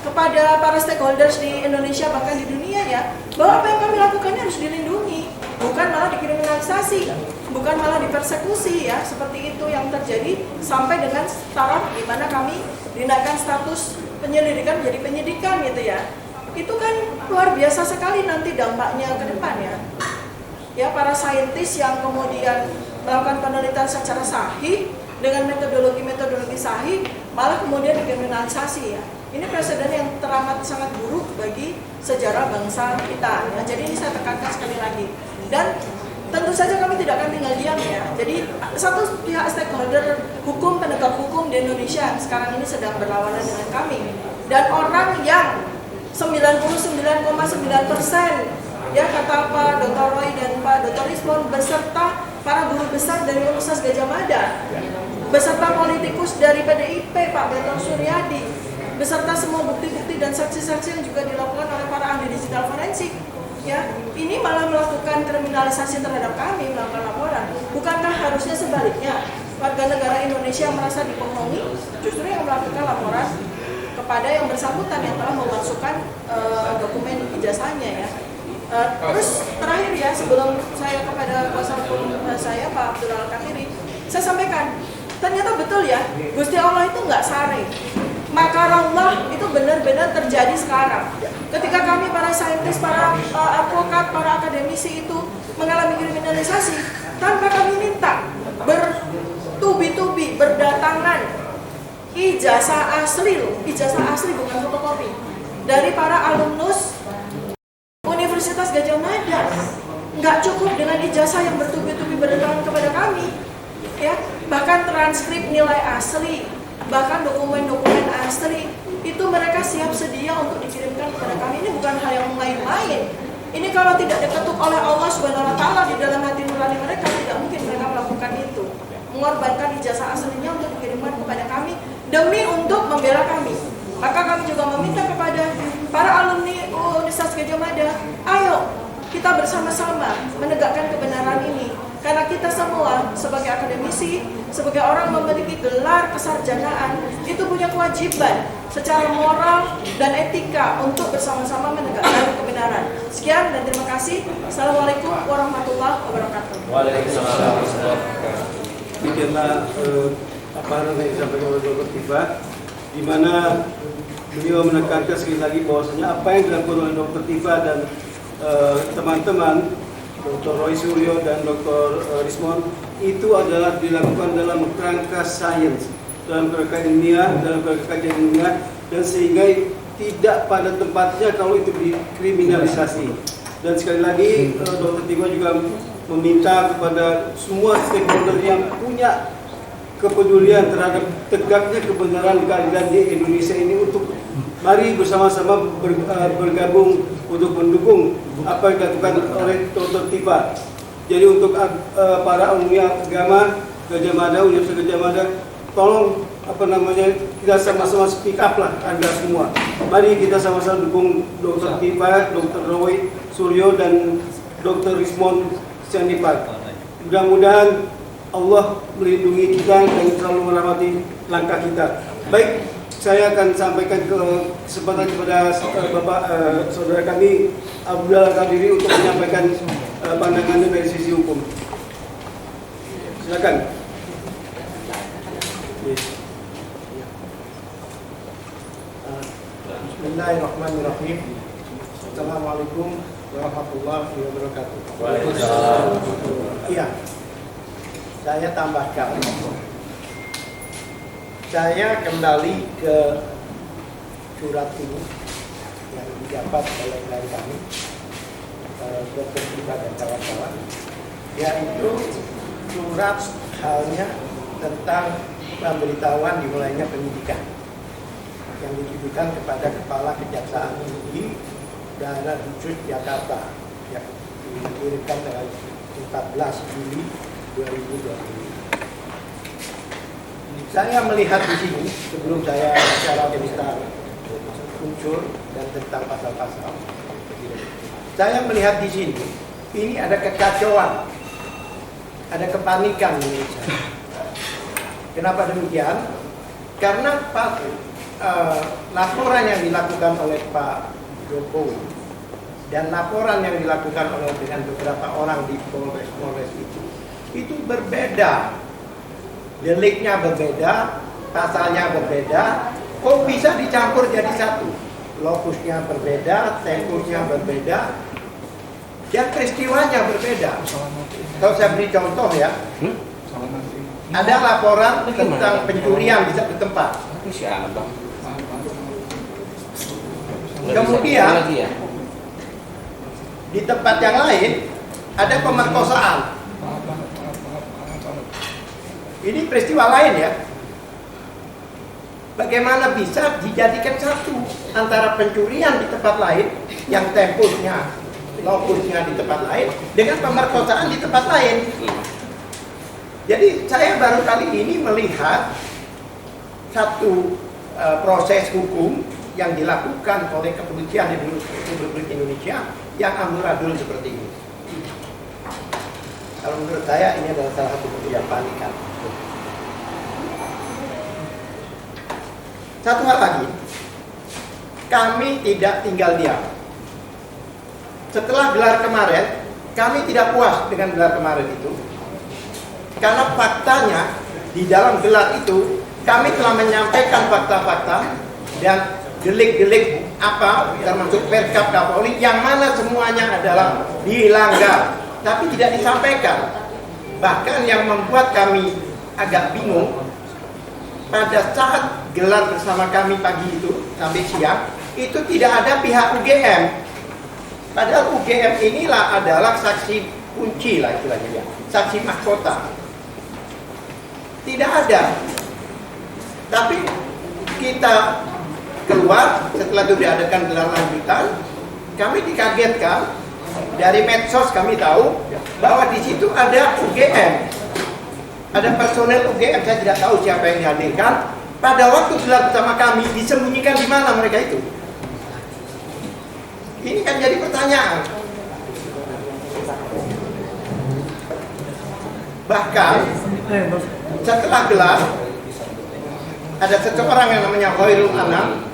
kepada para stakeholders di Indonesia bahkan di dunia ya, bahwa apa yang kami lakukan ini harus dilindungi, bukan malah dikriminalisasi, bukan malah dipersekusi ya, seperti itu yang terjadi sampai dengan taraf di mana kami dinaikkan status penyelidikan menjadi penyidikan gitu ya. Itu kan luar biasa sekali nanti dampaknya ke depan ya. Ya, para saintis yang kemudian melakukan penelitian secara sahih dengan metodologi sahih malah kemudian dikriminalisasi ya. Ini presiden yang teramat sangat buruk bagi sejarah bangsa kita ya. Jadi ini saya tekankan sekali lagi. Dan tentu saja kami tidak akan tinggal diam ya. Jadi satu pihak stakeholder hukum, penegak hukum di Indonesia sekarang ini sedang berlawanan dengan kami. Dan orang yang 99,9% ya kata Pak Dr. Roy dan Pak Dr. Ismon beserta para guru besar dari Universitas Gadjah Mada, beserta politikus dari PDIP Pak Gatot Suryadi, beserta semua bukti-bukti dan saksi-saksi yang juga dilakukan oleh para ahli digital forensik ya, ini malah melakukan kriminalisasi terhadap kami, melakukan laporan. Bukankah harusnya sebaliknya warga negara Indonesia merasa dibohongi, justru yang melakukan laporan kepada yang bersangkutan yang telah memasukkan dokumen ijazahnya ya. Terus terakhir ya, sebelum saya kepada kuasa hukum saya Pak Abdul Al-Kahiri, saya sampaikan ternyata betul ya, Gusti Allah itu nggak sare. Makarallah itu benar-benar terjadi sekarang. Ketika kami para saintis, para advokat, para akademisi itu mengalami kriminalisasi, tanpa kami minta bertubi-tubi berdatangan ijazah asli loh, ijazah asli bukan fotokopi dari para alumnus Universitas Gadjah Mada. Nggak cukup dengan ijazah yang bertubi-tubi berdatangan kepada kami ya, bahkan transkrip nilai asli, bahkan dokumen-dokumen asli itu mereka siap sedia untuk dikirimkan kepada kami. Ini bukan hal yang main-main. Ini kalau tidak diketuk oleh Allah Subhanahu wa taala di dalam hati nurani mereka, tidak mungkin mereka melakukan itu, mengorbankan ijazah aslinya untuk dikirimkan kepada kami demi untuk membela kami. Maka kami juga meminta kepada para alumni Universitas Gadjah Mada, ayo kita bersama-sama menegakkan kebenaran ini. Karena kita semua sebagai akademisi, sebagai orang memiliki gelar kesarjanaan, itu punya kewajiban secara moral dan etika untuk bersama-sama menegakkan kebenaran. Sekian dan terima kasih. Assalamualaikum warahmatullahi wabarakatuh. Waalaikumsalam warahmatullahi wabarakatuh. Demikianlah paparan yang disampaikan oleh Dr. Tifa, di mana beliau menekankan sekali lagi bahwasanya apa yang dilakukan oleh Dr. Tifa dan teman-teman Dr. Roy Suryo dan Dr. Rismon itu adalah dilakukan dalam kerangka sains, dalam kerangka ilmiah, dalam kerangka kajian ilmiah, dan sehingga tidak pada tempatnya kalau itu dikriminalisasi. Dan sekali lagi Dr. Tifa juga meminta kepada semua stakeholder yang punya kepedulian terhadap tegaknya kebenaran keadilan di Indonesia ini untuk mari bersama-sama bergabung untuk mendukung apa yang dilakukan oleh Dr. Tifa. Jadi untuk para umat agama Gajah Mada, Universitas Gajah Mada, tolong kita sama-sama speak up lah Anda semua. Mari kita sama-sama dukung Dr. Tifa, Dr. Roy Suryo dan Dr. Rismon Syanipat. Mudah-mudahan Allah melindungi kita dan selalu merahmati langkah kita. Baik, saya akan sampaikan kesempatan kepada Bapak saudara kami Abdullah Kadiri untuk menyampaikan pandangannya dari sisi hukum. Silakan. Bismillahirrahmanirrahim. Assalamualaikum warahmatullahi wabarakatuh. Waalaikumsalam. Iya, saya tambahkan. Saya kembali ke surat ini yang didapat oleh klien kami, Dr. Tifa dan kawan-kawan, yaitu surat halnya tentang pemberitahuan dimulainya penyidikan yang ditujukan kepada Kepala Kejaksaan Tinggi Daerah Khusus Jakarta yang dikirimkan tanggal 14 Juli 2020. Saya melihat di sini sebelum saya bicara tentang unsur dan tentang pasal-pasal, saya melihat di sini ini ada kekacauan, ada kepanikan menurut saya. Kenapa demikian? Karena laporan yang dilakukan oleh Pak Jokowi dan laporan yang dilakukan oleh dengan beberapa orang di Polres itu berbeda, deliknya berbeda, pasalnya berbeda, kok bisa dicampur jadi satu? Lokusnya berbeda, tempusnya berbeda, dan peristiwanya berbeda. Kalau saya beri contoh ya, ada laporan tentang pencurian di satu tempat. Kemudian di tempat yang lain ada pemerkosaan. Ini peristiwa lain ya. Bagaimana bisa dijadikan satu antara pencurian di tempat lain yang tempusnya, lokusnya di tempat lain dengan pemerkosaan di tempat lain. Jadi saya baru kali ini melihat satu proses hukum yang dilakukan oleh kepolisian Republik Indonesia yang amburadul seperti ini. Kalau menurut saya ini adalah salah satu bentuk yang panikan. Satu hal lagi, kami tidak tinggal diam. Setelah gelar kemarin, kami tidak puas dengan gelar kemarin itu. Karena faktanya di dalam gelar itu kami telah menyampaikan fakta-fakta dan delik-delik apa termasuk Perkap Kapolri yang mana semuanya adalah dilanggar, tapi tidak disampaikan. Bahkan yang membuat kami agak bingung, pada saat gelar bersama kami pagi itu sampai siang itu tidak ada pihak UGM. Padahal UGM inilah adalah saksi kunci lah istilahnya, saksi mahkota. Tidak ada. Tapi kita keluar setelah itu diadakan gelar lanjutan, kami dikagetkan dari medsos kami tahu bahwa di situ ada UGM, ada personel UGM. Saya tidak tahu siapa yang dihadirkan. Pada waktu gelar bersama kami disembunyikan di mana mereka itu? Ini kan jadi pertanyaan. Bahkan setelah gelar ada seseorang yang namanya Khairul Anam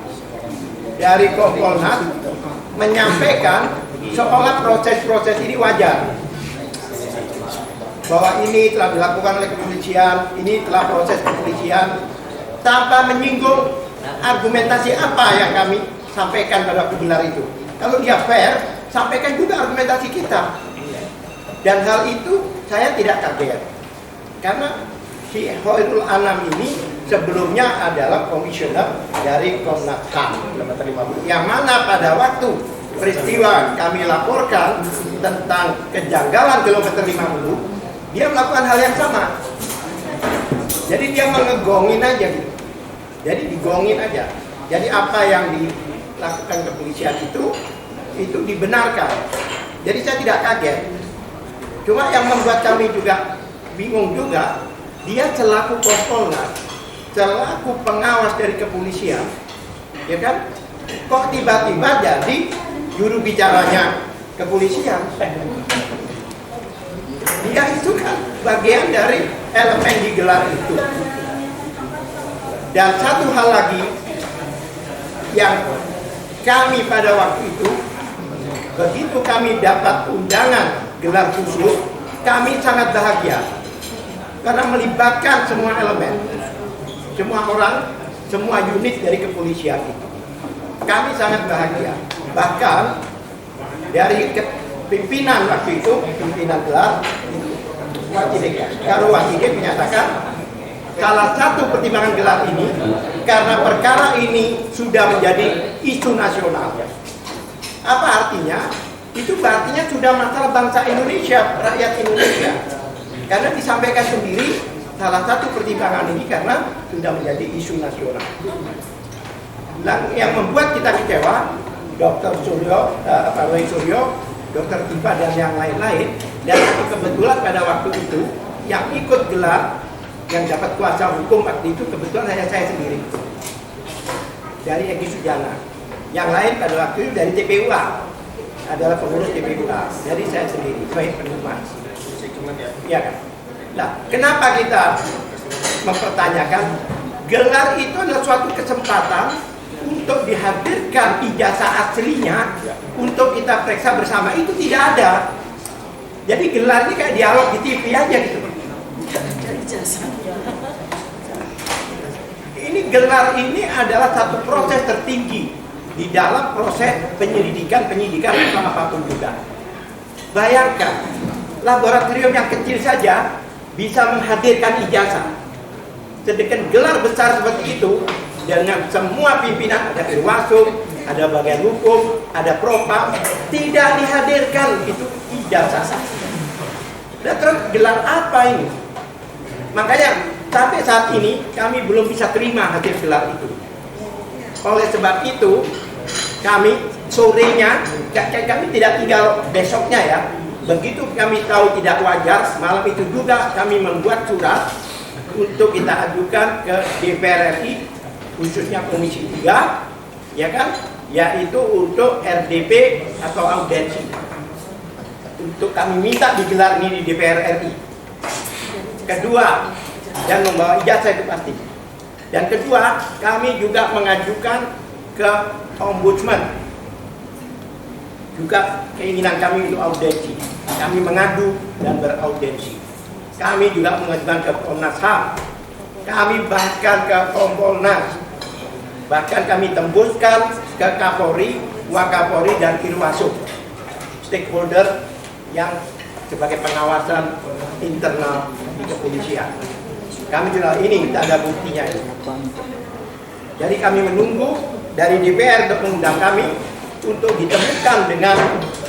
dari Kompolnas menyampaikan seolah proses-proses ini wajar. bahwa ini telah dilakukan oleh kepolisian, ini telah proses kepolisian, tanpa menyinggung argumentasi apa yang kami sampaikan pada waktu gelar itu. Kalau dia fair, sampaikan juga argumentasi kita. Dan hal itu saya tidak kaget, karena si Khairul Anam ini sebelumnya adalah komisioner dari Komnas HAM kilometer 50, yang mana pada waktu peristiwa kami laporkan tentang kejanggalan kilometer 50, dia melakukan hal yang sama. Jadi dia mengegongin aja gitu. Jadi digongin aja. Jadi apa yang dilakukan kepolisian itu dibenarkan. Jadi saya tidak kaget. Cuma yang membuat kami juga bingung juga, dia selaku Kompolnas, selaku pengawas dari kepolisian, ya kan? Kok tiba-tiba jadi juru bicaranya kepolisian? Dia itu kan bagian dari elemen di gelar itu. Dan satu hal lagi yang kami pada waktu itu, begitu kami dapat undangan gelar khusus, kami sangat bahagia karena melibatkan semua elemen, semua orang, semua unit dari kepolisian itu. Kami sangat bahagia. Bahkan dari pimpinan waktu itu, pimpinan gelar Karo Watide menyatakan salah satu pertimbangan gelar ini karena perkara ini sudah menjadi isu nasional. Apa artinya? Itu artinya sudah masalah bangsa Indonesia, rakyat Indonesia. Karena disampaikan sendiri salah satu pertimbangan ini karena sudah menjadi isu nasional. Dan yang membuat kita kecewa, Dr. Suryo, Pak Roy Suryo, Dr. Tifa dan yang lain-lain, dan kebetulan pada waktu itu yang ikut gelar, yang dapat kuasa hukum waktu itu kebetulan hanya saya sendiri dari Egy Sujana. Yang lain pada waktu itu dari TPUA, adalah pengurus TPUA, jadi saya sendiri sebagai penumas. Ya kan? Nah, kenapa kita mempertanyakan gelar itu adalah suatu kesempatan untuk dihadirkan ijazah aslinya untuk kita periksa bersama, itu tidak ada. Jadi gelar ini kayak dialog di TV aja gitu. Ini gelar ini adalah satu proses tertinggi di dalam proses penyidikan atau apapun juga. Bayangkan, laboratorium yang kecil saja bisa menghadirkan ijazah. Sedangkan gelar besar seperti itu dengan semua pimpinan, ada Irwasum, ada bagian hukum, ada propam, tidak dihadirkan itu ijazah. Dan terus gelar apa ini? Makanya sampai saat ini kami belum bisa terima hasil gelar itu. Oleh sebab itu kami sorenya, kami tidak tinggal besoknya ya. Begitu kami tahu tidak wajar, malam itu juga kami membuat surat untuk kita ajukan ke DPR RI, khususnya Komisi 3, ya kan, yaitu untuk RDP atau audiensi. Untuk kami minta digelar ini di DPR RI. Kedua, yang membawa ijazah itu pasti. Dan kedua, kami juga mengajukan ke Ombudsman. Juga keinginan kami untuk audiensi. Kami mengadu dan beraudiensi. Kami juga mengajukan ke Komnas HAM. Kami bahkan ke Kompolnas. Bahkan kami tembuskan ke Kapolri, Wakapolri dan Irwasum. Stakeholder yang sebagai pengawasan internal di kepolisian. Kami juga ini kita ada buktinya ini. Jadi kami menunggu dari DPR untuk mengundang kami untuk ditemukan dengan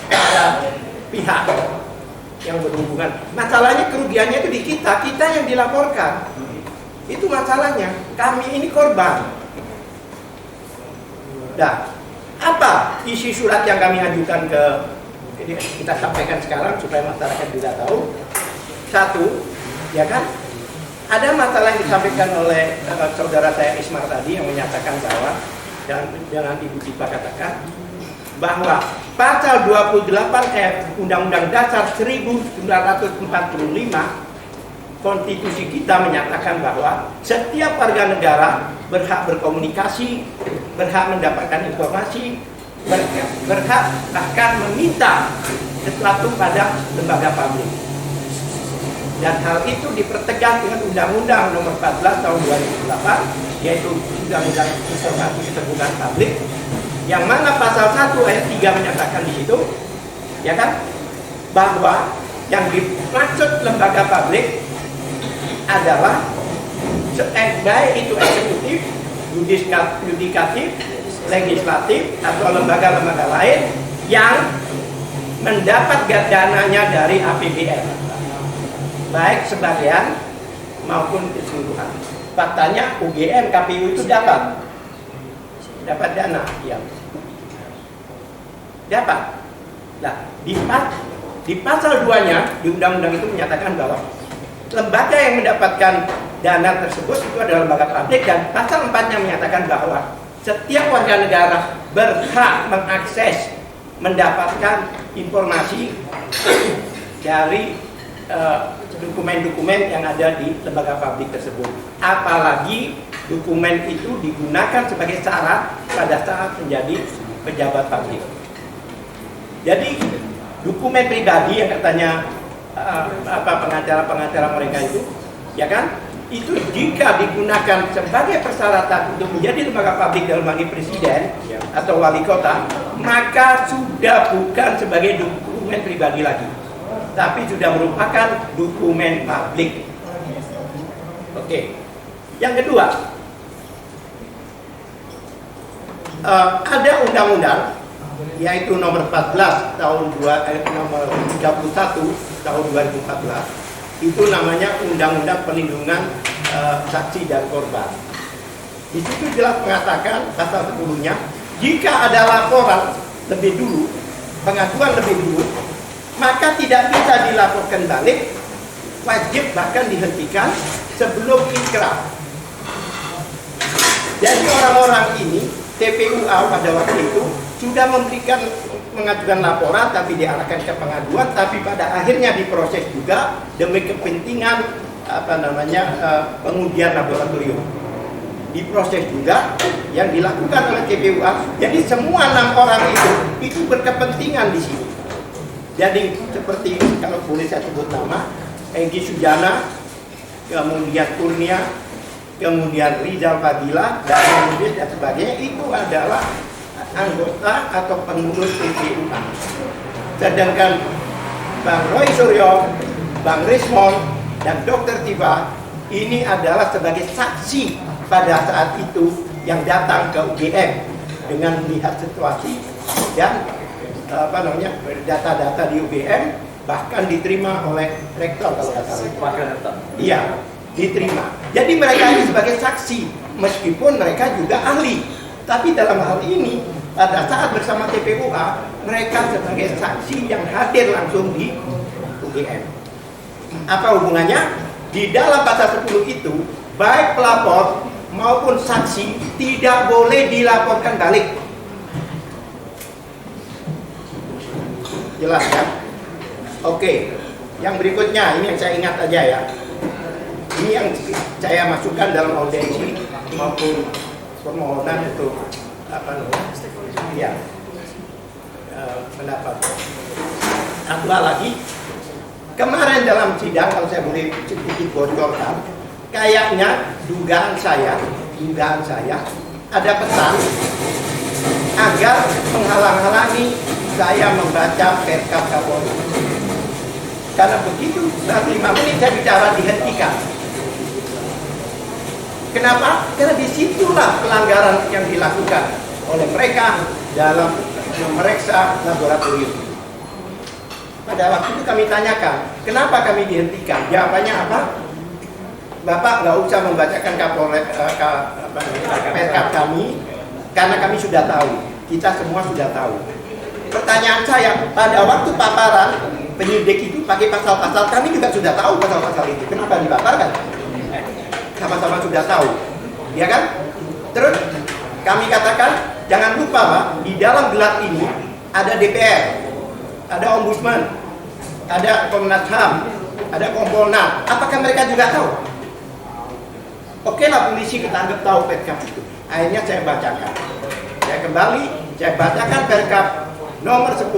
para pihak yang berhubungan. Masalahnya kerugiannya itu di kita yang dilaporkan. Itu masalahnya. Kami ini korban. Nah, apa isi surat yang kami ajukan ke, kita sampaikan sekarang supaya masyarakat juga tahu. Satu, ya kan? Ada masalah yang disampaikan oleh saudara saya Ismar tadi yang menyatakan bahwa, dan jangan Ibu Tifa katakan, bahwa pasal 28F Undang-Undang Dasar 1945 konstitusi kita menyatakan bahwa setiap warga negara berhak berkomunikasi, berhak mendapatkan informasi, berhak bahkan meminta sesuatu pada lembaga publik. Dan hal itu dipertegas dengan Undang-Undang Nomor 14 Tahun 2008, yaitu Undang-Undang Informasi Keterbukaan Publik, yang mana pasal 1 ayat 3 menyatakan di situ, ya kan, bahwa yang dimaksud lembaga publik adalah baik itu eksekutif, yudikatif, legislatif, atau lembaga-lembaga lain yang mendapat dananya dari APBN, baik sebagian maupun keseluruhan. Faktanya UGM, KPU itu dapat dana, ya, dapat. Nah, di pasal 2-nya di undang-undang itu menyatakan bahwa lembaga yang mendapatkan dana tersebut itu adalah lembaga publik, dan pasal 4-nya menyatakan bahwa setiap warga negara berhak mengakses, mendapatkan informasi dari dokumen-dokumen yang ada di lembaga publik tersebut. Apalagi dokumen itu digunakan sebagai syarat pada saat menjadi pejabat publik. Jadi dokumen pribadi yang katanya pengacara-pengacara mereka itu, ya kan, itu jika digunakan sebagai persyaratan untuk menjadi lembaga publik dalam hal ini presiden atau wali kota, maka sudah bukan sebagai dokumen pribadi lagi, tapi sudah merupakan dokumen publik. Oke. Yang kedua, ada undang-undang yaitu nomor 14 tahun nomor 31 tahun 2014. Itu namanya Undang-Undang Perlindungan Saksi dan Korban. Di situ jelas mengatakan pasal 10-nya, jika ada laporan lebih dulu, pengaduan lebih dulu, maka tidak bisa dilaporkan balik, wajib bahkan dihentikan sebelum inkrah. Jadi orang-orang ini, TPUA pada waktu itu sudah mengajukan laporan, tapi diarahkan ke pengaduan, tapi pada akhirnya diproses juga demi kepentingan pengujian laboratorium. Diproses juga yang dilakukan oleh TPUA. Jadi semua 6 orang itu berkepentingan di sini. Jadi seperti kalau boleh saya sebut nama, Egy Sujana, kemudian Kurnia, kemudian Rizal Fadila, dan kemudian dan sebagainya, itu adalah anggota atau pengurus TPUA. Sedangkan Bang Roy Suryo, Bang Rismon, dan Dr. Tiba ini adalah sebagai saksi pada saat itu yang datang ke UGM dengan melihat situasi dan data-data di UGM, bahkan diterima oleh rektor kalau nggak salah. Iya, diterima. Jadi mereka ini sebagai saksi, meskipun mereka juga ahli. Tapi dalam hal ini, pada saat bersama TPUA, mereka sebagai saksi yang hadir langsung di UGM. Apa hubungannya? Di dalam pasal 10 itu, baik pelapor maupun saksi tidak boleh dilaporkan balik. Jelas kan? Oke, yang berikutnya, ini yang saya ingat aja ya. Ini yang saya masukkan dalam audiensi maupun permohonan untuk pendapat. Satu hal lagi, kemarin dalam sidang, kalau saya boleh sedikit bocorkan, kayaknya dugaan saya ada pesan agar menghalang-halangi saya membaca Perkap Kapolri. Karena begitu, setelah 5 menit saya bicara dihentikan. Kenapa? Karena disitulah pelanggaran yang dilakukan oleh mereka dalam memeriksa laboratorium. Pada waktu itu kami tanyakan, kenapa kami dihentikan? Jawabannya apa? Bapak nggak usah membacakan Perkap kami, karena kami sudah tahu. Kita semua sudah tahu. Pertanyaan saya, pada waktu paparan, penyidik itu pakai pasal-pasal, kami juga sudah tahu pasal-pasal itu. Kenapa dipaparkan? Sama-sama sudah tahu, ya kan? Terus kami katakan, jangan lupa Pak, di dalam gelar ini ada DPR, ada Ombudsman, ada Komnas HAM, ada Kompolnas. Apakah mereka juga tahu? Oke lah, polisi kita anggap tahu Perkap itu. Akhirnya saya bacakan. Saya kembali, saya bacakan Perkap nomor 10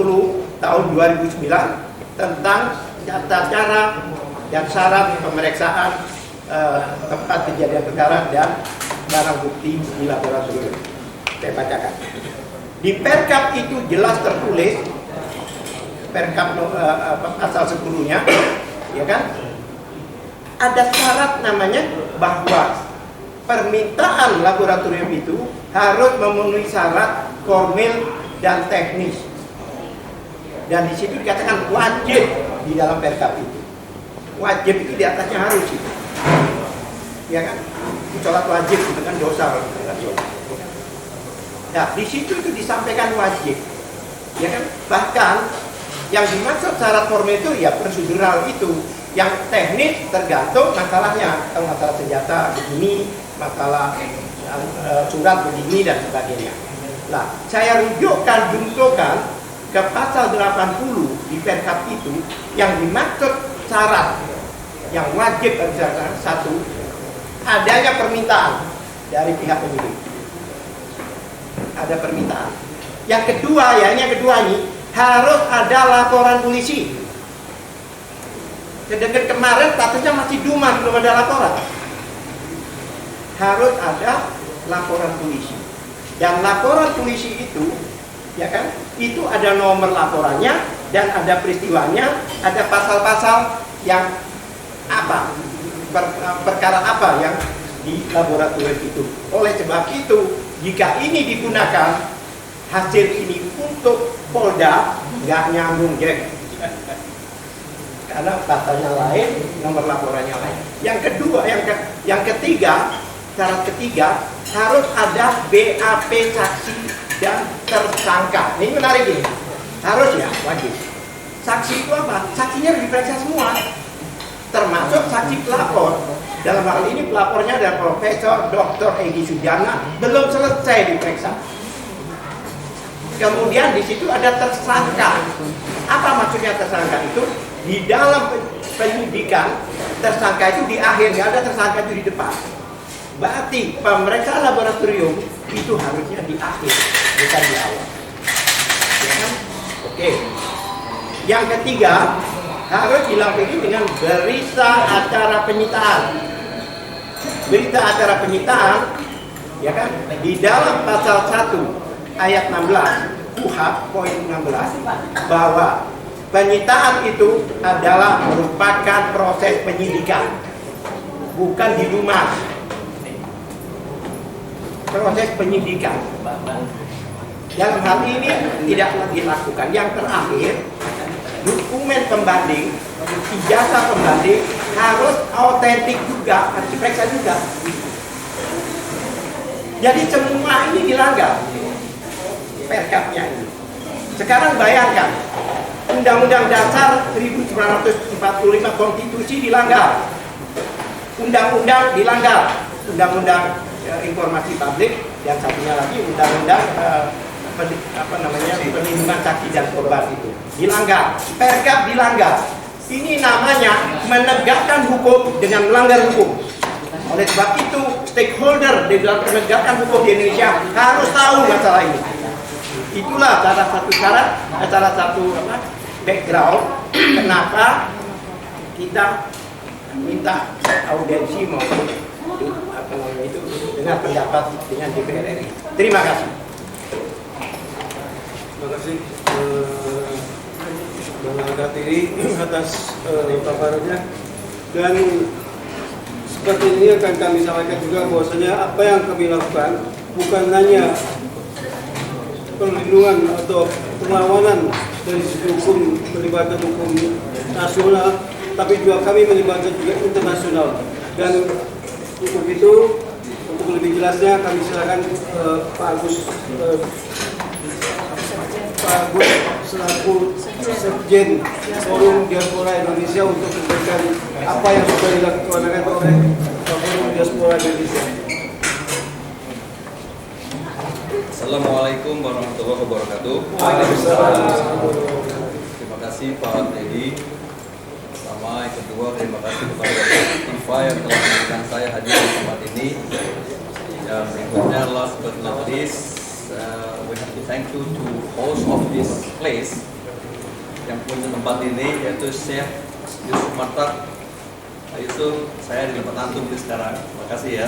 tahun 2009 tentang tata cara dan syarat pemeriksaan tempat kejadian perkara dan barang bukti di laboratorium. Saya bacakan. Di Perkap itu jelas tertulis, Perkap pasal 10-nya, ya kan? Ada syarat namanya bahwa permintaan laboratorium itu harus memenuhi syarat formil dan teknis. Dan di situ dikatakan wajib di dalam Perkap itu. Wajib itu di atasnya harus itu. Ya kan? Sholat wajib itu kan dosa. Nah, di situ itu disampaikan wajib. Ya kan? Bahkan yang dimaksud syarat formil itu ya prosedural itu. Yang teknis tergantung masalahnya. Kalau masalah senjata begini, masalah surat begini dan sebagainya. Nah, saya juntukan ke pasal 80 di Perkap itu yang dimaksud syarat yang wajib berdasarkan satu, adanya permintaan dari pihak penyidik. Ada permintaan. Yang kedua, yang kedua ini harus ada laporan polisi. Sedangkan kemarin statusnya masih Duma, belum ada laporan. Harus ada laporan polisi. Dan laporan polisi itu, ya kan, itu ada nomor laporannya dan ada peristiwanya, ada pasal-pasal yang apa, perkara apa yang di laboratorium itu. Oleh sebab itu, jika ini digunakan hasil ini untuk Polda, nggak nyambung, geng. Karena pasalnya lain, nomor laporannya lain. Yang kedua, yang ketiga, syarat ketiga harus ada BAP saksi dan tersangka. Ini menarik ini. Harus ya, wajib. Saksi itu apa? Saksinya diperiksa semua, termasuk saksi pelapor. Dalam hal ini pelapornya adalah Profesor Dr. Egy Sujana, belum selesai diperiksa. Kemudian di situ ada tersangka. Apa maksudnya tersangka itu? Di dalam penyidikan, tersangka itu di akhir, nggak ada tersangka itu di depan. Berarti pemeriksaan laboratorium itu harusnya di akhir, bukan di awal. Ya kan? Oke. Yang ketiga, harus dilengkapi dengan berita acara penyitaan. Berita acara penyitaan, ya kan? Di dalam pasal 1 ayat 16 KUHP poin 16 bahwa penyitaan itu adalah merupakan proses penyidikan, bukan di rumah. Proses penyidikan. Dalam hal ini tidak dilakukan. Yang terakhir, dokumen pembanding, ijazah pembanding harus autentik juga, harus diperiksa juga. Jadi semua ini dilanggar Perkapnya ini. Sekarang bayangkan, Undang-Undang Dasar 1945 Konstitusi dilanggar, Undang-Undang dilanggar, Undang-Undang Informasi Publik, dan satunya lagi Undang-Undang Perlindungan Saksi dan Korban itu dilanggar, Perkap dilanggar. Ini namanya menegakkan hukum dengan melanggar hukum. Oleh sebab itu, stakeholder di dalam penegakan hukum di Indonesia harus tahu masalah ini. Itulah salah satu background kenapa kita minta audiensi maupun itu dengan pendapat dengan DPR RI. Terima kasih. Terima kasih Bang Al-Ghatiri atas paparannya. Dan seperti ini akan kami sampaikan juga bahwasanya apa yang kami lakukan bukan hanya perlindungan atau perlawanan dari sisi hukum, melibatkan hukum nasional, tapi juga kami melibatkan juga internasional. Dan untuk itu, untuk lebih jelasnya kami silakan Pak Agus selaku Sekjen Forum Diaspora Indonesia untuk memberikan apa yang sudah dilakukan oleh Forum Diaspora Indonesia. Assalamualaikum warahmatullahi wabarakatuh. Terima kasih Pak Teddy. Pertama, yang kedua, terima kasih kepada IFA yang telah memberikan saya hadir di tempat ini. Dan berikutnya, last but not least, we have to thank you to host of this place yang punya tempat ini, yaitu Syekh Yusuf Martak Pak Yusuf, saya di Penantum sekarang. Terima kasih ya.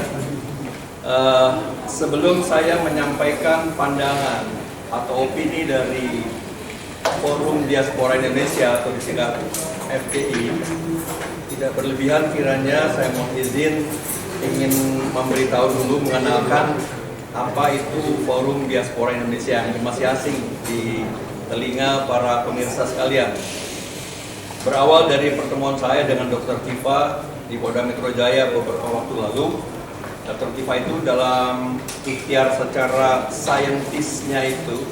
Sebelum saya menyampaikan pandangan atau opini dari Forum Diaspora Indonesia atau disingkat FDI, tidak berlebihan kiranya saya mohon izin ingin memberitahu dulu, mengenalkan apa itu Forum Diaspora Indonesia yang masih asing di telinga para pemirsa sekalian. Berawal dari pertemuan saya dengan Dr. Tifa di Polda Metro Jaya beberapa waktu lalu. Dr. Tifa itu dalam ikhtiar secara saintisnya itu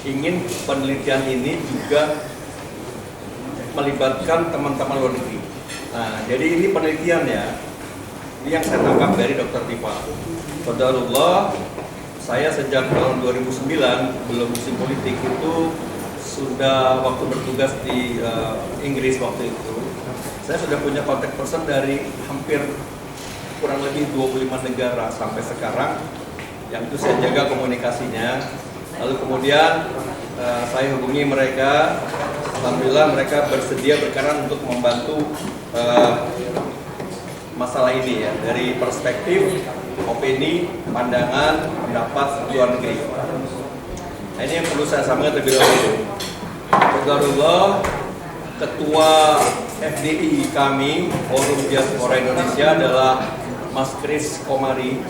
ingin penelitian ini juga melibatkan teman-teman luar negeri. Nah, jadi ini penelitian ya, ini yang saya tangkap dari Dr. Tifa. Qadarullah, saya sejak tahun 2009 belum musim politik itu sudah waktu bertugas di Inggris waktu itu, saya sudah punya kontak person dari hampir kurang lebih 25 negara sampai sekarang, yang itu saya jaga komunikasinya. Lalu kemudian saya hubungi mereka, alhamdulillah mereka bersedia berkenan untuk membantu masalah ini ya, dari perspektif opini, pandangan, pendapat luar negeri. Nah, ini yang perlu saya sampaikan terlebih dahulu. Qadarullah, Ketua FDI kami, Forum Diaspora Indonesia, adalah Mas Chris Komari.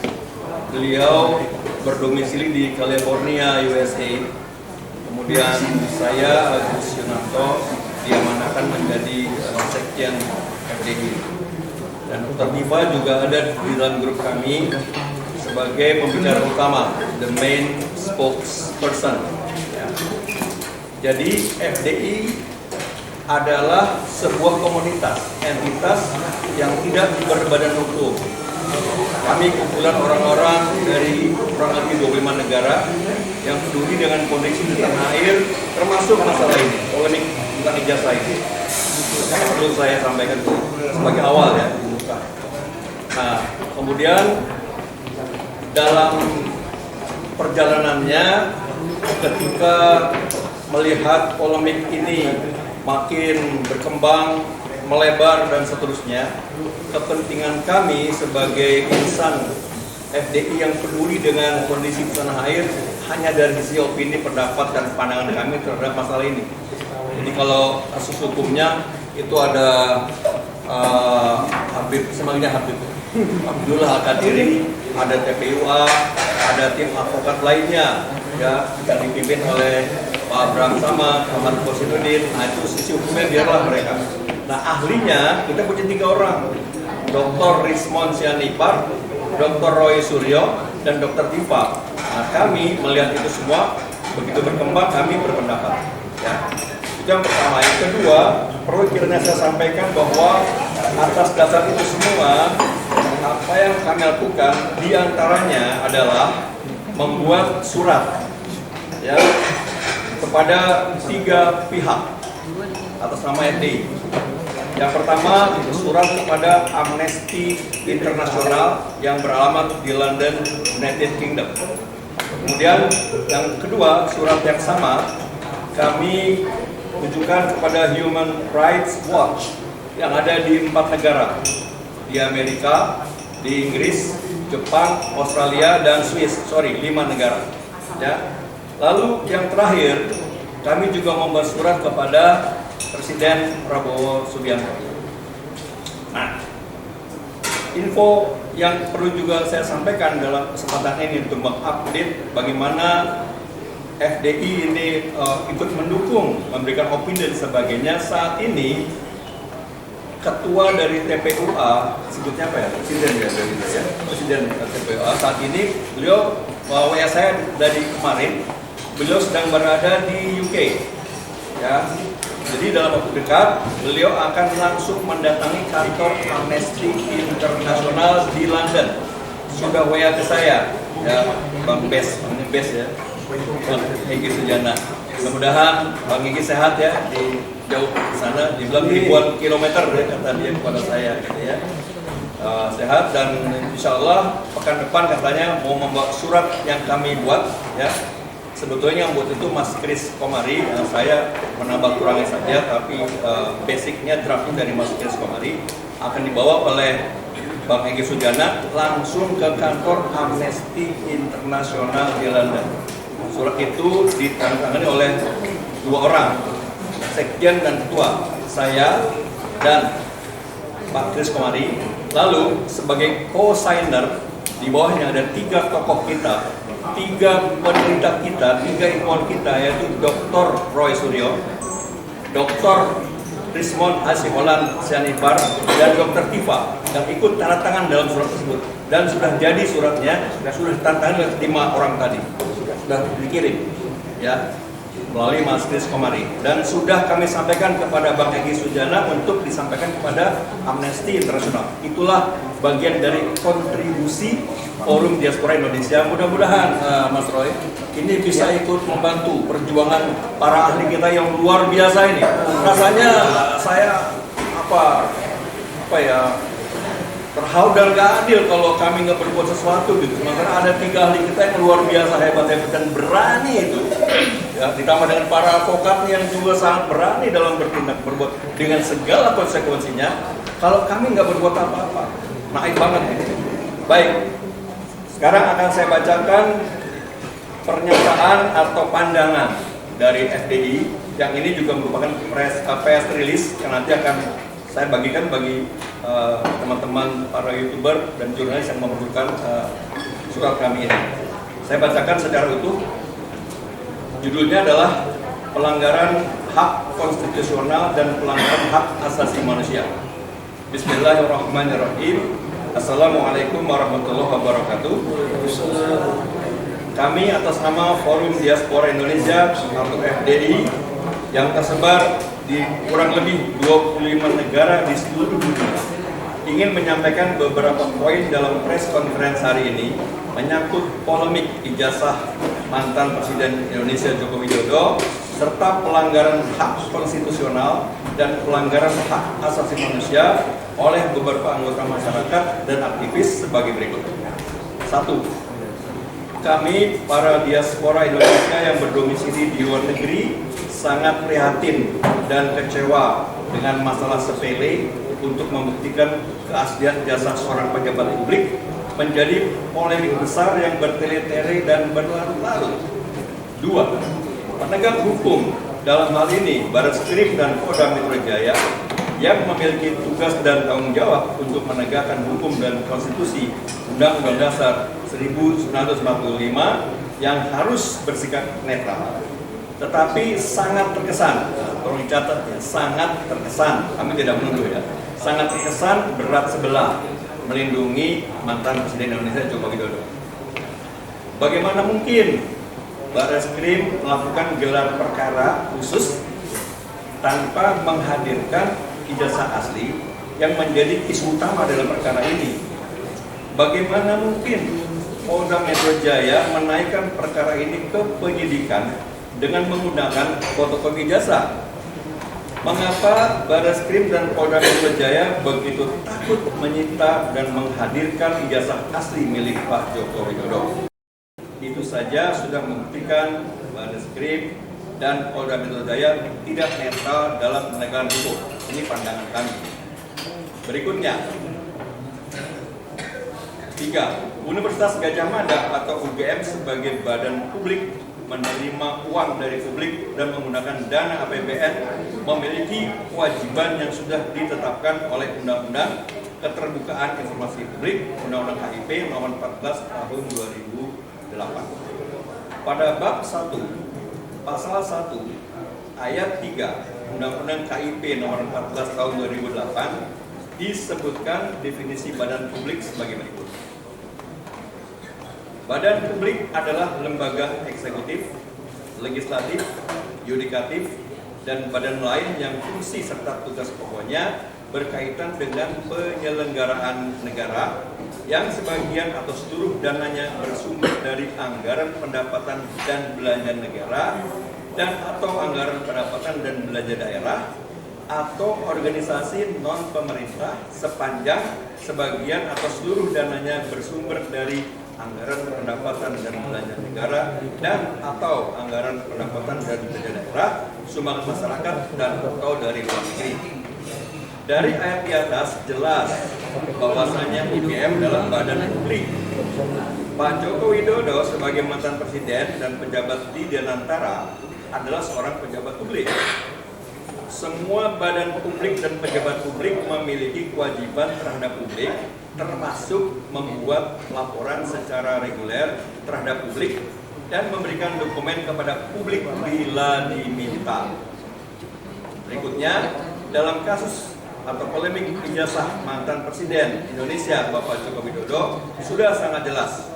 Beliau berdomisili di California, USA. Kemudian saya, Agus Yunanto, diamanahkan menjadi Sekjen FDI. Dan Dr. Tifa juga ada di dalam grup kami sebagai pembicara utama, the main spokesperson. Ya. Jadi FDI adalah sebuah komunitas, entitas yang tidak berbadan hukum. Kami kumpulan orang-orang dari kurang lebih 25 negara yang peduli dengan kondisi di tanah air, termasuk masalah ini, polemik tentang ijazah ini. Yang perlu saya sampaikan sebagai awal ya. Nah, kemudian dalam perjalanannya ketika melihat polemik ini makin berkembang, melebar dan seterusnya, kepentingan kami sebagai insan FDI yang peduli dengan kondisi tanah air hanya dari sisi opini, pendapat dan pandangan kami terhadap masalah ini. Jadi kalau kasus hukumnya itu ada Habib, semangatnya Habib Abdullah Al-Qadiri, ada TPUA, ada tim advokat lainnya ya, yang dipimpin oleh Pak Abraham Samad, Ahmad Kosidudin. Nah, itu sisi hukumnya biarlah mereka. Nah, ahlinya kita punya 3 orang, Dr. Rismon Sianipar, Dr. Roy Suryo, dan Dr. Tifa. Nah, kami melihat itu semua begitu berkembang, kami berpendapat ya. Itu yang pertama. Yang kedua, perlu kiranya saya sampaikan bahwa atas dasar itu semua, apa yang kami lakukan diantaranya adalah membuat surat ya kepada 3 pihak atas nama FDI. Yang pertama, surat kepada Amnesty International yang beralamat di London, United Kingdom. Kemudian yang kedua, surat yang sama kami tujukan kepada Human Rights Watch yang ada di 4 negara, di Amerika, di Inggris, Jepang, Australia, dan Swiss. 5 negara. Ya. Lalu yang terakhir, kami juga membuat surat kepada Presiden Prabowo Subianto. Nah, info yang perlu juga saya sampaikan dalam kesempatan ini untuk mengupdate bagaimana FDI ini ikut mendukung, memberikan opini dan sebagainya. Saat ini ketua dari TPUA, sebutnya apa ya? Presiden ya, Presiden TPUA saat ini, beliau WA saya dari kemarin, beliau sedang berada di UK. Ya, jadi dalam waktu dekat beliau akan langsung mendatangi kantor Amnesty International di London. Sudah WA ke saya, ya Bang Bes ya. Egy Sujana. Mudah-mudahan Bang Egy sehat ya, di jauh di sana, dibilang ribuan kilometer ya kata dia kepada saya gitu ya. Sehat dan insya Allah pekan depan katanya mau membawa surat yang kami buat ya. Sebetulnya yang buat itu Mas Kris Komari, saya menambah kurangnya saja, tapi basicnya draftnya dari Mas Kris Komari akan dibawa oleh Bang Egy Sujana langsung ke kantor Amnesty Internasional di London. Surat itu ditandatangani oleh 2 orang, sekjen dan ketua, saya dan Pak Kris Komari. Lalu sebagai co-signer di bawahnya ada 3 tokoh kita, 3 peneliti kita, 3 ilmuwan kita, yaitu Dr. Roy Suryo, Dr. Rismond Asiholan Sianipar, dan Dr. Tifa yang ikut tanda tangan dalam surat tersebut. Dan sudah jadi suratnya, sudah ditandatangani oleh 5 orang tadi, sudah dikirim ya melalui Mas Kris Komari, dan sudah kami sampaikan kepada Bang Egy Sujana untuk disampaikan kepada Amnesty Internasional. Itulah bagian dari kontribusi Forum Diaspora Indonesia. Mudah-mudahan Mas Roy ini bisa ikut membantu perjuangan para ahli kita yang luar biasa ini. Rasanya saya apa ya, terharu dan gak adil kalau kami nggak berbuat sesuatu gitu. Makanya ada 3 ahli kita yang luar biasa hebat dan berani itu. Ya, ditambah dengan para advokat yang juga sangat berani dalam berbuat dengan segala konsekuensinya. Kalau kami nggak berbuat apa-apa, naik banget gitu. Baik, sekarang akan saya bacakan pernyataan atau pandangan dari FDI yang ini juga merupakan press release yang nanti akan saya bagikan bagi teman-teman para YouTuber dan jurnalis yang memerlukan surat kami ini. Saya bacakan secara utuh. Judulnya adalah pelanggaran hak konstitusional dan pelanggaran hak asasi manusia. Bismillahirrahmanirrahim. Assalamualaikum warahmatullahi wabarakatuh. Kami atas nama Forum Diaspora Indonesia atau FDI yang tersebar di kurang lebih 25 negara di seluruh dunia ingin menyampaikan beberapa poin dalam press conference hari ini menyangkut polemik ijazah mantan Presiden Indonesia Joko Widodo serta pelanggaran hak konstitusional dan pelanggaran hak asasi manusia oleh beberapa anggota masyarakat dan aktivis sebagai berikut. 1. Kami para diaspora Indonesia yang berdomisili di luar negeri sangat prihatin dan kecewa dengan masalah sepele untuk membuktikan keaslian jasa seorang pejabat publik menjadi polemik besar yang bertele-tele dan berlarut-larut. 2. Penegak hukum dalam hal ini Barreskrim dan Polda Metro Jaya yang memiliki tugas dan tanggung jawab untuk menegakkan hukum dan konstitusi Undang-Undang Dasar 1945 yang harus bersikap netral. Tetapi sangat terkesan, tolong dicatat ya, sangat terkesan, kami tidak menuduh ya, sangat terkesan berat sebelah melindungi mantan Presiden Indonesia Joko Widodo. Bagaimana mungkin Barreskrim melakukan gelar perkara khusus tanpa menghadirkan ijazah asli yang menjadi isu utama dalam perkara ini? Bagaimana mungkin Polda Metro Jaya menaikkan perkara ini ke penyidikan dengan menggunakan fotokopi ijazah? Mengapa Barreskrim dan Polda Metro Jaya begitu takut menyita dan menghadirkan ijazah asli milik Pak Joko Widodo? Itu saja sudah membuktikan Barreskrim dan Polda Metro Jaya tidak netral dalam penegakan hukum. Ini pandangan kami. Berikutnya, 3. Universitas Gadjah Mada atau UGM sebagai badan publik menerima uang dari publik dan menggunakan dana APBN memiliki kewajiban yang sudah ditetapkan oleh Undang-Undang Keterbukaan Informasi Publik Undang-Undang KIP nomor 14 tahun 2008. Pada bab 1 pasal 1 ayat 3 Undang-Undang KIP nomor 14 tahun 2008 disebutkan definisi badan publik sebagai berikut. Badan publik adalah lembaga eksekutif, legislatif, yudikatif, dan badan lain yang fungsi serta tugas pokoknya berkaitan dengan penyelenggaraan negara yang sebagian atau seluruh dananya bersumber dari anggaran pendapatan dan belanja negara dan atau anggaran pendapatan dan belanja daerah atau organisasi non-pemerintah sepanjang sebagian atau seluruh dananya bersumber dari anggaran pendapatan dan belanja negara dan atau anggaran pendapatan dan belanja daerah, sumbangan masyarakat dan atau dari luar negeri. Dari ayat di atas jelas bahwasanya UGM dalam badan publik. Pak Joko Widodo sebagai mantan presiden dan pejabat di Dirgantara adalah seorang pejabat publik. Semua badan publik dan pejabat publik memiliki kewajiban terhadap publik, termasuk membuat laporan secara reguler terhadap publik dan memberikan dokumen kepada publik bila diminta. Berikutnya, dalam kasus atau polemik ijazah mantan Presiden Indonesia Bapak Joko Widodo sudah sangat jelas.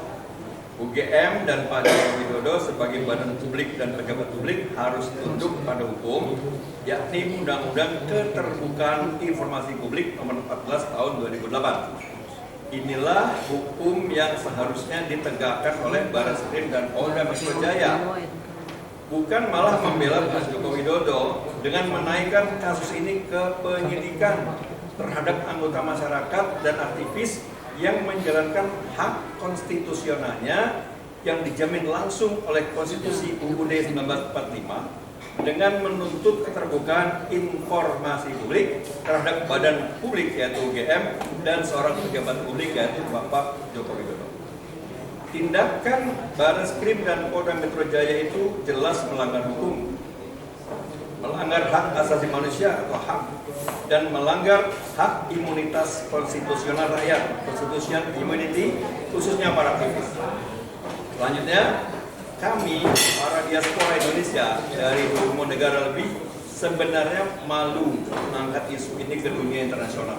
UGM dan Pak Joko Widodo sebagai badan publik dan pejabat publik harus tunduk pada hukum, yakni Undang-Undang Keterbukaan Informasi Publik Nomor 14 Tahun 2008. Inilah hukum yang seharusnya ditegakkan oleh Barreskrim dan Polda Metro Jaya. Bukan malah membela Pak Joko Widodo dengan menaikkan kasus ini ke penyidikan terhadap anggota masyarakat dan aktivis yang menjalankan hak konstitusionalnya yang dijamin langsung oleh Konstitusi UUD 1945 dengan menuntut keterbukaan informasi publik terhadap badan publik yaitu UGM dan seorang pejabat publik yaitu Bapak Joko Widodo. Tindakan Barreskrim dan Polda Metro Jaya itu jelas melanggar hukum, melanggar hak asasi manusia atau HAM, dan melanggar hak imunitas konstitusional rakyat, constitutional immunity, khususnya para aktivis. Selanjutnya, kami, para diaspora Indonesia dari 20 negara lebih, sebenarnya malu mengangkat isu ini ke dunia internasional.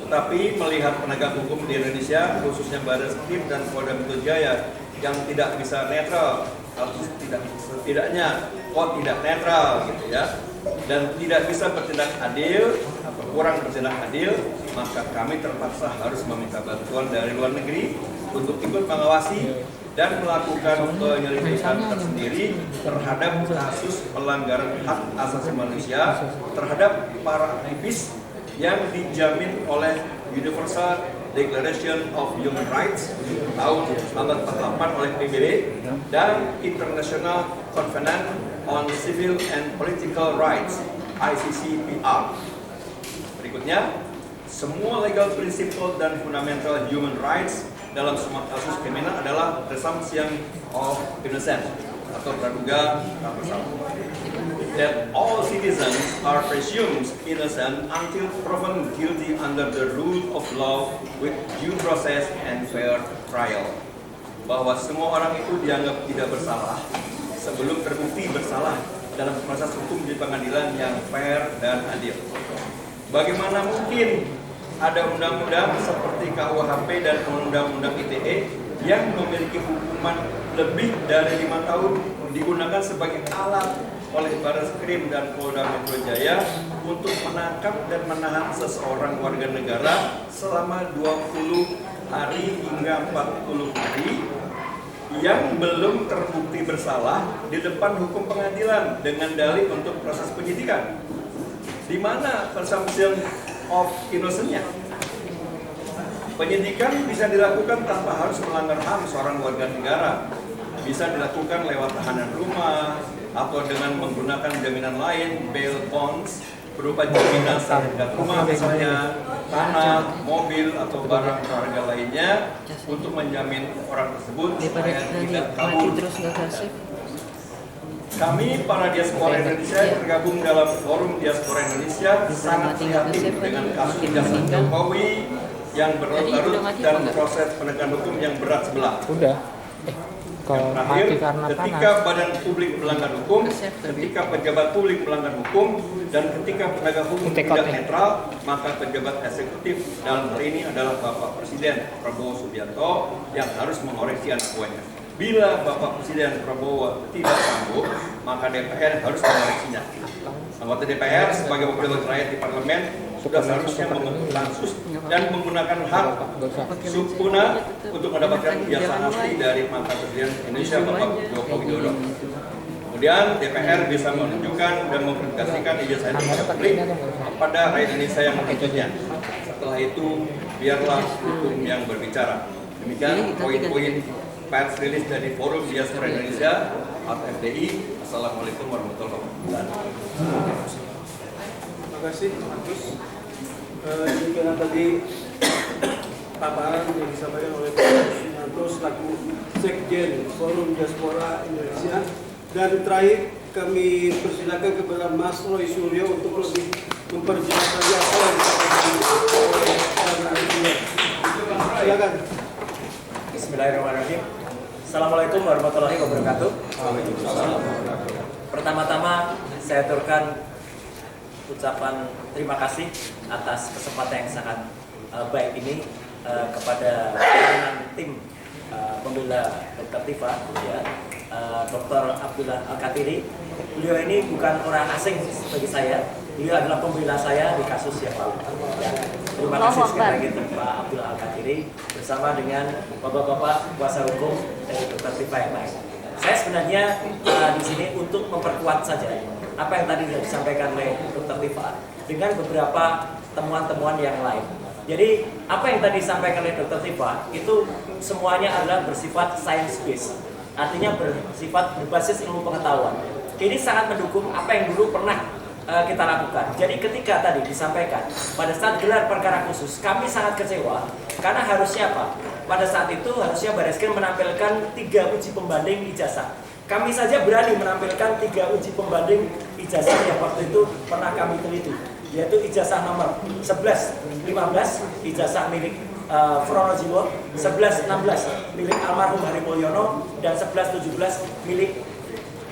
Tetapi melihat penegak hukum di Indonesia, khususnya Barreskrim dan Polda Metro Jaya, yang tidak bisa netral, atau setidaknya tidak netral gitu ya, dan tidak bisa bertindak adil atau kurang bertindak adil, maka kami terpaksa harus meminta bantuan dari luar negeri untuk ikut mengawasi dan melakukan penyelidikan tersendiri terhadap kasus pelanggaran hak asasi manusia terhadap para aktivis yang dijamin oleh Universal Declaration of Human Rights tahun 1948 oleh PBB dan International Covenant on Civil and Political Rights (ICCPR). Berikutnya, semua legal principle dan fundamental human rights dalam semua kasus kriminal adalah presumption of innocence atau praduga tak bersalah. That all citizens are presumed innocent until proven guilty under the rule of law with due process and fair trial. Bahwa semua orang itu dianggap tidak bersalah sebelum terbukti bersalah dalam proses hukum di pengadilan yang fair dan adil. Bagaimana mungkin ada undang-undang seperti KUHP dan undang-undang ITE yang memiliki hukuman lebih dari 5 tahun digunakan sebagai alat oleh Barreskrim dan Polda Metro Jaya untuk menangkap dan menahan seseorang warga negara selama 20 hari hingga 40 hari yang belum terbukti bersalah di depan hukum pengadilan dengan dalih untuk proses penyidikan. Di mana presumption of innocence-nya? Penyidikan bisa dilakukan tanpa harus melanggar HAM seorang warga negara. Bisa dilakukan lewat tahanan rumah atau dengan menggunakan jaminan lain, bail bonds, berupa jaminan sertifikat rumah misalnya, tanah, mobil, atau barang berharga lainnya untuk menjamin orang tersebut supaya tidak kabur. Kami, para diaspora Indonesia yang tergabung dalam Forum Diaspora Indonesia, sangat prihatin dengan kasus ijazah Jokowi yang berlarut-larut dan proses penegakan hukum yang berat sebelah. Yang terakhir, ketika badan publik melanggar hukum, ketika pejabat publik melanggar hukum, dan ketika penegak hukum tidak netral, maka pejabat eksekutif dalam hal ini adalah Bapak Presiden Prabowo Subianto yang harus mengoreksi anak buahnya. Bila Bapak Presiden Prabowo tidak sanggup, maka DPR harus mengoreksinya. Anggota DPR sebagai wakil rakyat di parlemen sudah seharusnya membentuk pansus dan menggunakan hak subpuna untuk mendapatkan ijazah asli dari mantan Presiden Indonesia Bapak Joko Widodo. Kemudian DPR bisa menunjukkan dan mempublikasikan ijazah itu kepada publik pada rakyat Indonesia yang menuntutnya. Setelah itu biarlah hukum yang berbicara. Demikian poin-poin pers rilis dari Forum Diaspora Indonesia atau FDI. Assalamualaikum warahmatullahi wabarakatuh. Terima kasih, Markus. Demikian tadi paparan yang disampaikan oleh Pak Suyanto selaku Sekjen Forum Diaspora Indonesia. Dan terakhir kami persilakan kepada Mas Roy Suryo untuk lebih memperjelas lagi apa yang disampaikan oleh silakan. Bismillahirrahmanirrahim. Assalamualaikum warahmatullahi wabarakatuh. Pertama-tama saya aturkan ucapan terima kasih atas kesempatan yang sangat baik ini kepada tim pembela Dr. Tifa, ya, Dr. Abdullah Al-Katiri. Beliau ini bukan orang asing bagi saya. Beliau adalah pembela saya di kasus yang lalu. Ya. Terima kasih sekali lagi Pak Abdullah Al-Katiri bersama dengan bapak-bapak kuasa hukum dari Dr. Tifa yang lain. Saya sebenarnya di sini untuk memperkuat saja apa yang tadi disampaikan oleh Dr. Tifa dengan beberapa temuan-temuan yang lain. Jadi apa yang tadi disampaikan oleh Dr. Tifa itu semuanya adalah bersifat science based, artinya bersifat berbasis ilmu pengetahuan. Ini sangat mendukung apa yang dulu pernah kita lakukan. Jadi ketika tadi disampaikan pada saat gelar perkara khusus, kami sangat kecewa karena harusnya apa? Pada saat itu harusnya Barreskrim menampilkan 3 uji pembanding ijazah. Kami saja berani menampilkan 3 uji pembanding ijazah yang waktu itu pernah kami teliti, yaitu ijazah nomor 11-15 ijazah milik Fronojiwo, 11-16 milik almarhum Hari Mulyono, dan 11-17 milik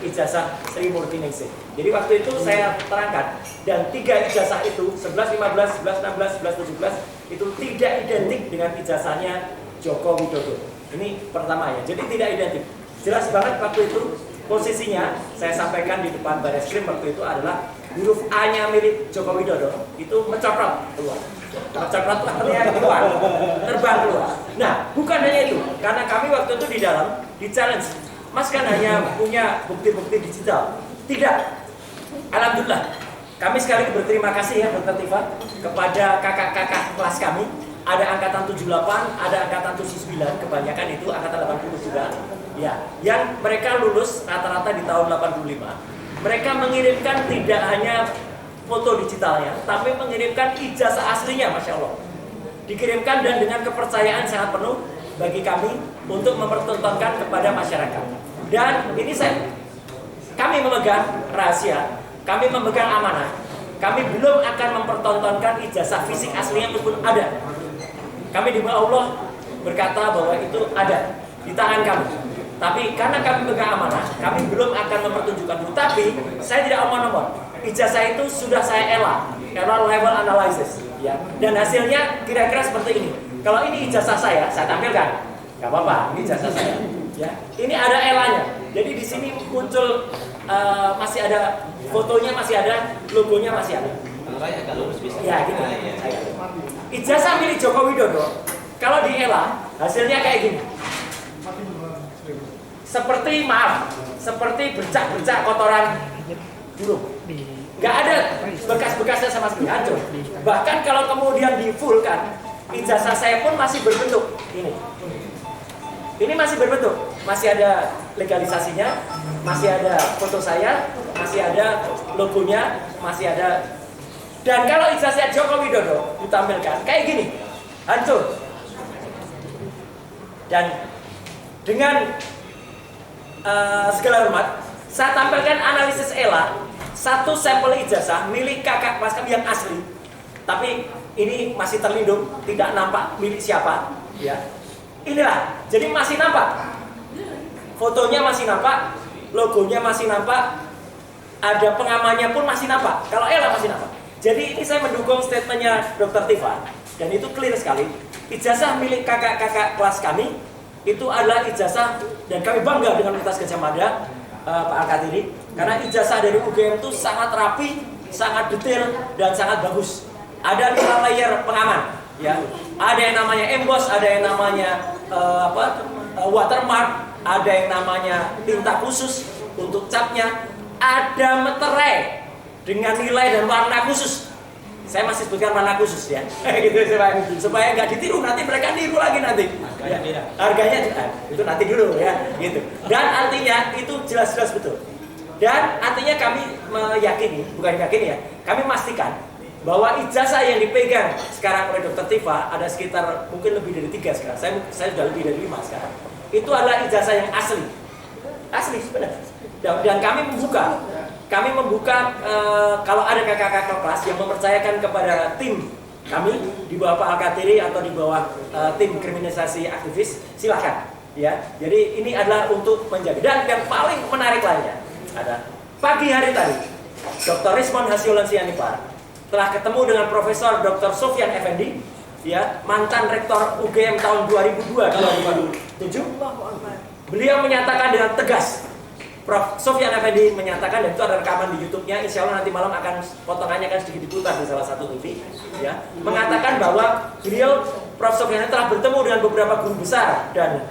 ijazah Sri Murtiningsih. Jadi waktu itu saya terangkan, dan 3 ijazah itu 11-15, 11-16, 11-17 itu tidak identik dengan ijazahnya Joko Widodo. Ini pertama ya, jadi tidak identik. Jelas banget waktu itu posisinya saya sampaikan di depan Barreskrim waktu itu adalah huruf A-nya milik Joko Widodo itu mencoprot keluar. Mencoprot artinya keluar, terbang keluar. Nah, bukan hanya itu, karena kami waktu itu di dalam di challenge, Mas kan hanya punya bukti-bukti digital. Tidak. Alhamdulillah, kami sekali berterima kasih ya Dr. Tifa kepada kakak-kakak kelas kami. Ada angkatan 78, ada angkatan 79, kebanyakan itu angkatan 80 juga. Ya, yang mereka lulus rata-rata di tahun 85. Mereka mengirimkan tidak hanya foto digitalnya, tapi mengirimkan ijazah aslinya, Masya Allah. Dikirimkan dan dengan kepercayaan sangat penuh bagi kami untuk mempertontonkan kepada masyarakat. Dan ini kami memegang rahasia, kami memegang amanah. Kami belum akan mempertontonkan ijazah fisik aslinya pun ada. Kami di bawah Allah berkata bahwa itu ada di tangan kami. Tapi karena kami pegang amanah, kami belum akan mempertunjukkan dulu. Tapi saya tidak omong-omong. Ijazah itu sudah saya error level analysis, ya. Dan hasilnya kira-kira seperti ini. Kalau ini ijazah saya tampilkan. Gak apa-apa, ini ijazah saya. Ya. Ini ada elanya. Jadi di sini muncul masih ada fotonya, masih ada logonya, masih ada. Ya gitu. Ijazah milik Joko Widodo, kalau di ELA hasilnya kayak gini. Seperti bercak-bercak kotoran burung. Gak ada bekas-bekasnya sama sekali, hancur. Bahkan kalau kemudian di full kan, ijazah saya pun masih berbentuk ini. Ini masih berbentuk, masih ada legalisasinya, masih ada foto saya, masih ada logonya, masih ada. Dan kalau ijazah Joko Widodo ditampilkan kayak gini, hancur. Dan dengan segala hormat, saya tampilkan analisis ELA, satu sampel ijazah milik kakak kelas kami yang asli, tapi ini masih terlindung, tidak nampak milik siapa, ya. Inilah, jadi masih nampak, fotonya masih nampak, logonya masih nampak, ada pengamannya pun masih nampak. Kalau ELA masih nampak. Jadi ini saya mendukung statementnya Dr. Tifa, dan itu clear sekali. Ijazah milik kakak-kakak kelas kami itu adalah ijazah, dan kami bangga dengan Universitas Gadjah Mada, Pak Al-Katiri, karena ijazah dari UGM itu sangat rapi, sangat detail, dan sangat bagus. Ada 5 layer pengaman, ya. Ada yang namanya emboss, ada yang namanya watermark, ada yang namanya tinta khusus untuk capnya, ada meterai dengan nilai dan warna khusus. Saya masih sebutkan mana khusus ya, gitu supaya nggak ditiru, nanti mereka niru lagi nanti. Harganya itu nanti dulu ya, gitu. Dan artinya itu jelas-jelas betul. Dan artinya kami meyakini, bukan yakini ya, kami memastikan bahwa ijazah yang dipegang sekarang oleh Dr. Tifa ada sekitar mungkin lebih dari 3 sekarang. Saya sudah lebih dari 5 sekarang. Itu adalah ijazah yang asli sebenarnya. Dan kami membuka kalau ada kakak-kakak kelas yang mempercayakan kepada tim kami di bawah Pak Al-Katiri atau di bawah tim kriminalisasi aktivis, silahkan ya. Jadi ini adalah untuk menjaga. Dan yang paling menarik lainnya ada pagi hari tadi Dr. Rismon Hasyolan Sianipar telah ketemu dengan Profesor Dr. Sofyan Effendi, ya, mantan rektor UGM tahun 2002-2007. Beliau menyatakan dengan tegas, Prof. Sofyan Effendi menyatakan, dan itu ada rekaman di YouTube-nya, insya Allah nanti malam akan potongannya akan sedikit diputar di salah satu TV, ya, mengatakan bahwa beliau, Prof. Sofyan telah bertemu dengan beberapa guru besar dan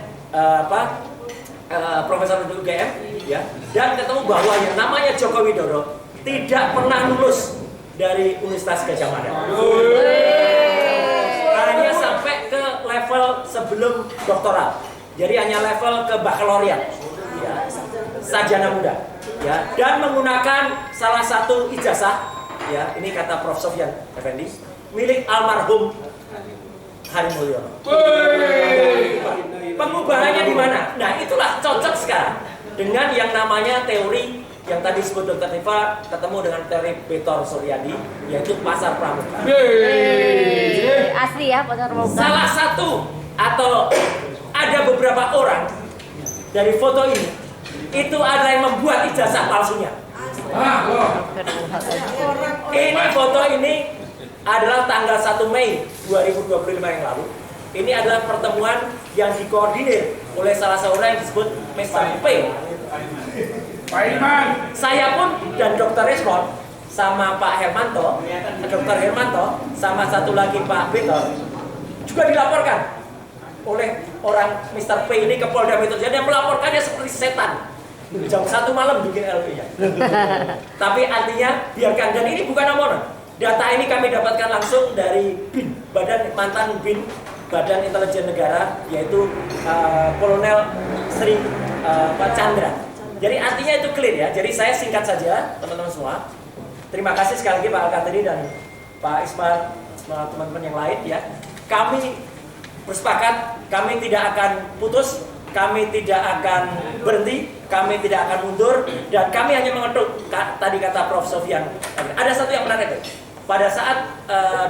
profesor di UGM, ya, dan ketemu bahwa yang namanya Joko Widodo tidak pernah lulus dari Universitas Gadjah Mada. Hanya sampai ke level sebelum doktoral. Jadi hanya level ke bakalaureat, ya, sarjana muda, ya, dan menggunakan salah satu ijazah, ya, ini kata Prof. Sofyan Effendi, milik almarhum Hari Mulyono. Pengubahannya di mana? Nah, itulah cocok sekarang dengan yang namanya teori yang tadi disebut Dr. Tifa, ketemu dengan teori Betor Suryadi, yaitu pasar pramuka. Asli ya pasar pramuka. Salah satu atau ada beberapa orang dari foto ini itu adalah yang membuat ijazah palsunya. Ini foto ini adalah tanggal 1 Mei 2025 yang lalu. Ini adalah pertemuan yang dikoordinir oleh salah seorang yang disebut Mr. P. Saya pun dan Dr. Resmond sama Pak Hermanto, Dr. Hermanto sama satu lagi Pak Betor juga dilaporkan oleh orang Mr. P ini ke Polda Metro Jaya, dan melaporkannya seperti setan. Jam 1 malam bikin LP-nya. Tapi artinya biarkan, dan ini bukan omongan. Data ini kami dapatkan langsung dari BIN, mantan BIN, Badan Intelijen Negara, yaitu Kolonel Sri Chandra. Jadi artinya itu clear ya. Jadi saya singkat saja teman-teman semua. Terima kasih sekali lagi Pak Al-Katiri dan Pak Ismail, semua teman-teman yang lain ya. Kami bersepakat, kami tidak akan putus, kami tidak akan berhenti, kami tidak akan mundur, dan kami hanya mengetuk tadi kata Prof. Sofyan. Ada satu yang menarik. Pada saat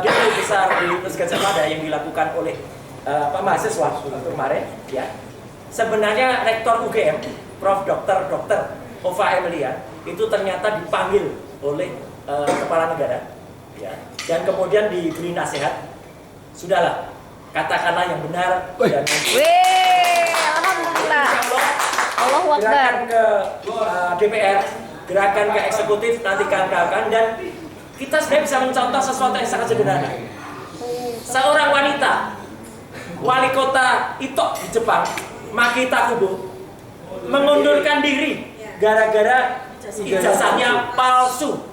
demo besar di Universitas Gadjah Mada yang dilakukan oleh mahasiswa kemarin, ya, sebenarnya rektor UGM, Prof. Dr. Ova Emilia, itu ternyata dipanggil oleh kepala negara, ya, dan kemudian diberi nasihat, sudahlah, katakanlah yang benar, dan Alhamdulillah. Allahu Akbar. Gerakan ke DPR, gerakan ke eksekutif, nanti kawan-kawan, dan kita sebenarnya bisa mencontoh sesuatu yang sangat sederhana. Seorang wanita, wali kota Ito di Jepang, Maki Takubo, mengundurkan diri gara-gara ijazahnya palsu.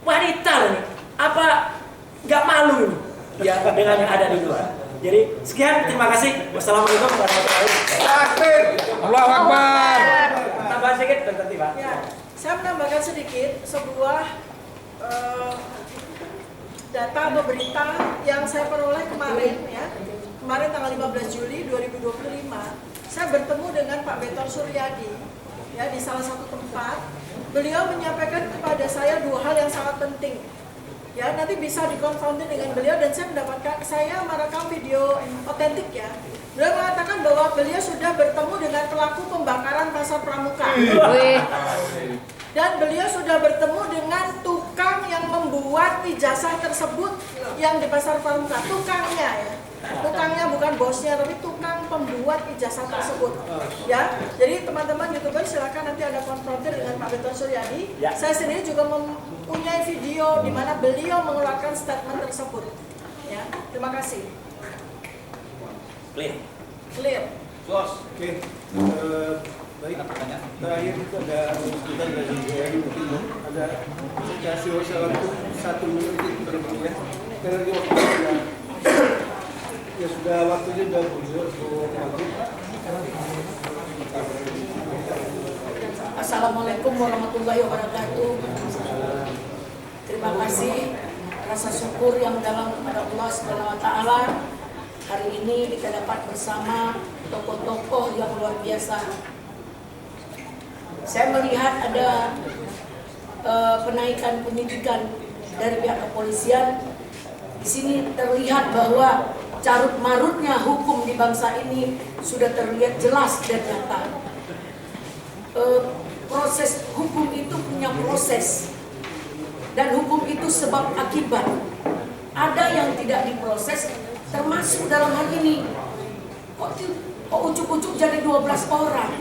Wanita ini, apa nggak malu ini ya dengan yang ada di luar? Jadi sekian, terima kasih. Wassalamualaikum warahmatullahi wabarakatuh. Allahu Akbar. Tambah sedikit, Dr. Tifa. Ya, saya menambahkan sedikit sebuah data atau berita yang saya peroleh kemarin ya. Kemarin tanggal 15 Juli 2025, saya bertemu dengan Pak Betor Suryadi ya di salah satu tempat. Beliau menyampaikan kepada saya 2 hal yang sangat penting. Ya, nanti bisa dikonfrontir dengan beliau, dan saya merekam video otentik ya. Beliau mengatakan bahwa beliau sudah bertemu dengan pelaku pembakaran pasar pramuka. Dan beliau sudah bertemu dengan tukang yang membuat ijazah tersebut yang di pasar pramuka. Tukangnya ya. Tukangnya bukan bosnya, tapi tukang pembuat ijazah tersebut. Ya, jadi teman-teman YouTuber silakan nanti ada konfrontir dengan Pak Betor Suryadi. Ya. Saya sendiri juga mempunyai video di mana beliau mengeluarkan statement tersebut. Ya, terima kasih. Clear. Oke. Baik. Terakhir itu ada dari mungkin ada Saya kasih waktu 1 menit berikut ya. Karena di waktu sudah waktunya sudah maghrib. Assalamualaikum warahmatullahi wabarakatuh. Terima kasih, rasa syukur yang dalam kepada Allah Subhanahu wa taala. Hari ini kita dapat bersama tokoh-tokoh yang luar biasa. Saya melihat ada penaikan penyidikan dari pihak kepolisian. Di sini terlihat bahwa carut marutnya hukum di bangsa ini sudah terlihat jelas dan nyata. Proses hukum itu punya proses, dan hukum itu sebab akibat. Ada yang tidak diproses, termasuk dalam hal ini. Kok ucuk-ucuk jadi 12 orang?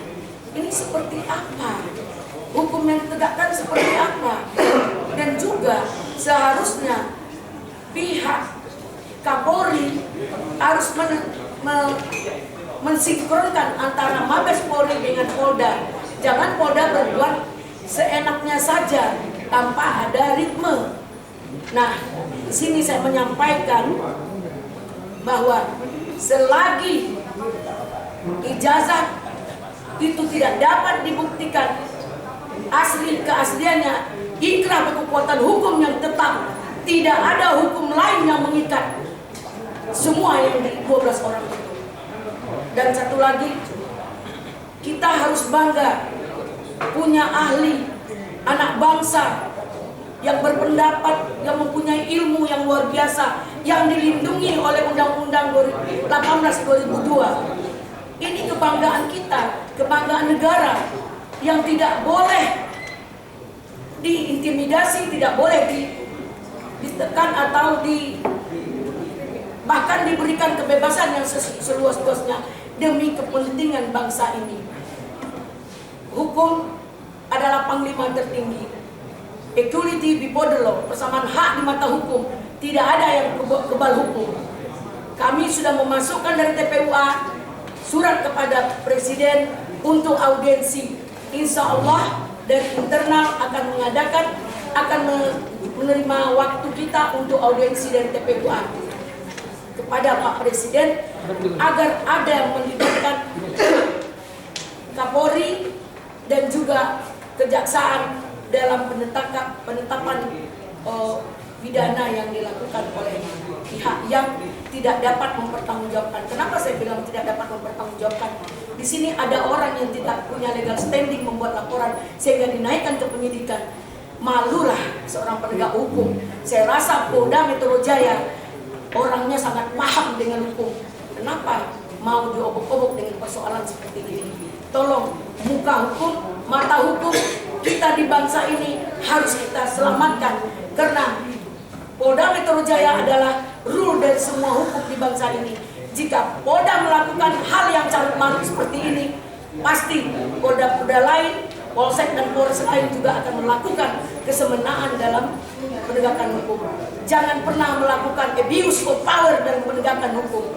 Ini seperti apa? Hukum yang ditegakkan seperti apa? Dan juga seharusnya pihak Kapolri harus mensinkronkan antara Mabes Polri dengan Polda. Jangan Polda berbuat seenaknya saja tanpa ada ritme. Nah, di sini saya menyampaikan bahwa selagi ijazah itu tidak dapat dibuktikan asli keasliannya, ikrah berkekuatan hukum yang tetap, tidak ada hukum lain yang mengikat semua yang di 12 orang itu. Dan satu lagi, kita harus bangga punya ahli, anak bangsa yang berpendapat, yang mempunyai ilmu yang luar biasa, yang dilindungi oleh Undang-Undang 18/2002. Ini kebanggaan kita, kebanggaan negara yang tidak boleh diintimidasi, tidak boleh ditekan atau bahkan diberikan kebebasan yang seluas-luasnya demi kepentingan bangsa ini. Hukum adalah panglima tertinggi. Equality before the law, persamaan hak di mata hukum. Tidak ada yang kebal hukum. Kami sudah memasukkan dari TPUA surat kepada Presiden untuk audiensi. Insya Allah dari internal akan menerima waktu kita untuk audiensi dari TPUA kepada Pak Presiden agar ada yang melibatkan Kapolri dan juga kejaksaan dalam penetapan pidana yang dilakukan oleh pihak yang tidak dapat mempertanggungjawabkan. Kenapa saya bilang tidak dapat mempertanggungjawabkan? Di sini ada orang yang tidak punya legal standing membuat laporan sehingga dinaikkan ke penyidikan. Malulah seorang penegak hukum. Saya rasa Polda Metro Jaya orangnya sangat paham dengan hukum. Kenapa mau diobok-obok dengan persoalan seperti ini? Tolong, muka hukum, mata hukum kita di bangsa ini harus kita selamatkan, karena Polda Metro Jaya adalah rule dari semua hukum di bangsa ini. Jika Polda melakukan hal yang carut marut seperti ini, pasti Polda-Polda lain, Polsek dan Polres lain juga akan melakukan kesemenaan dalam penegakan hukum. Jangan pernah melakukan abuse of power dalam penegakan hukum.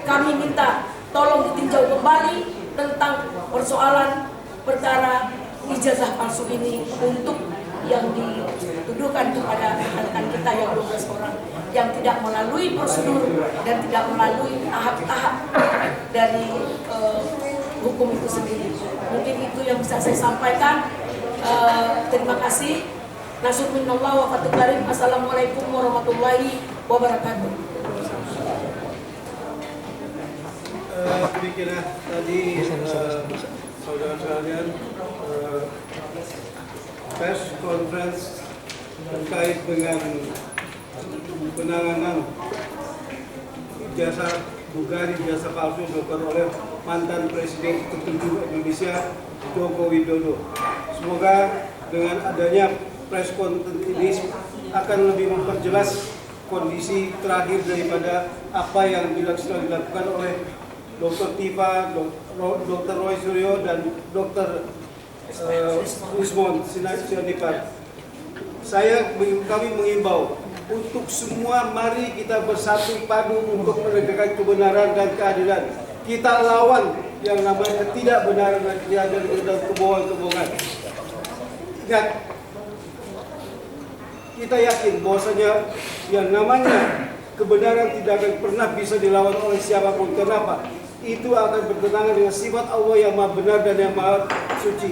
Kami minta tolong ditinjau kembali tentang persoalan perkara ijazah palsu ini untuk yang dituduhkan kepada rekan-rekan kita yang 12 orang yang tidak melalui prosedur dan tidak melalui tahap-tahap dari hukum itu sendiri. Mungkin itu yang bisa saya sampaikan. Terima kasih. Nasyur minallah wa fatul karim. Assalamualaikum warahmatullahi wabarakatuh. Demikianlah tadi saudara sekalian press conference terkait dengan penanganan dugaan ijazah palsu dilakukan oleh mantan Presiden ke-7 Indonesia Joko Widodo. Semoga dengan adanya press conference ini akan lebih memperjelas kondisi terakhir daripada apa yang dilakukan oleh Dr. Tifa, Dr. Roy Suryo dan Dr. Wismon Sianipar. Kami mengimbau untuk semua, mari kita bersatu padu untuk menegakkan kebenaran dan keadilan. Kita lawan yang namanya tidak benar dan kebohongan. Ingat, kita yakin bahwasanya yang namanya kebenaran tidak akan pernah bisa dilawan oleh siapapun. Kenapa? Itu akan bertentangan dengan sifat Allah yang maha benar dan yang maha suci.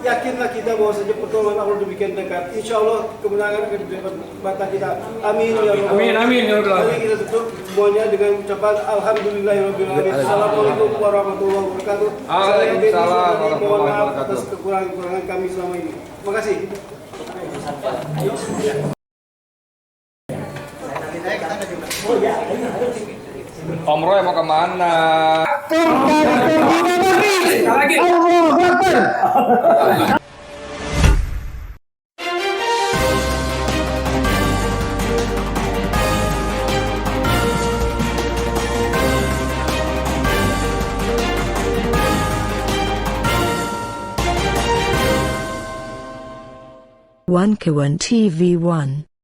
Yakinlah kita bahwasanya pertolongan Allah demikian dekat. Insya Allah kemenangan akan di depan mata kita. Amin ya Rabbal Amin, amin ya Rabbal alamin. Mari kita tutup semuanya dengan ucapan Alhamdulillahirabbil alamin. Assalamualaikum warahmatullahi wabarakatuh. Waalaikumsalam Mohon maaf warahmatullahi atas wabarakatuh. kekurangan kami selama ini. Terima kasih. Om Roy mau kemana? One Kawan TV 1.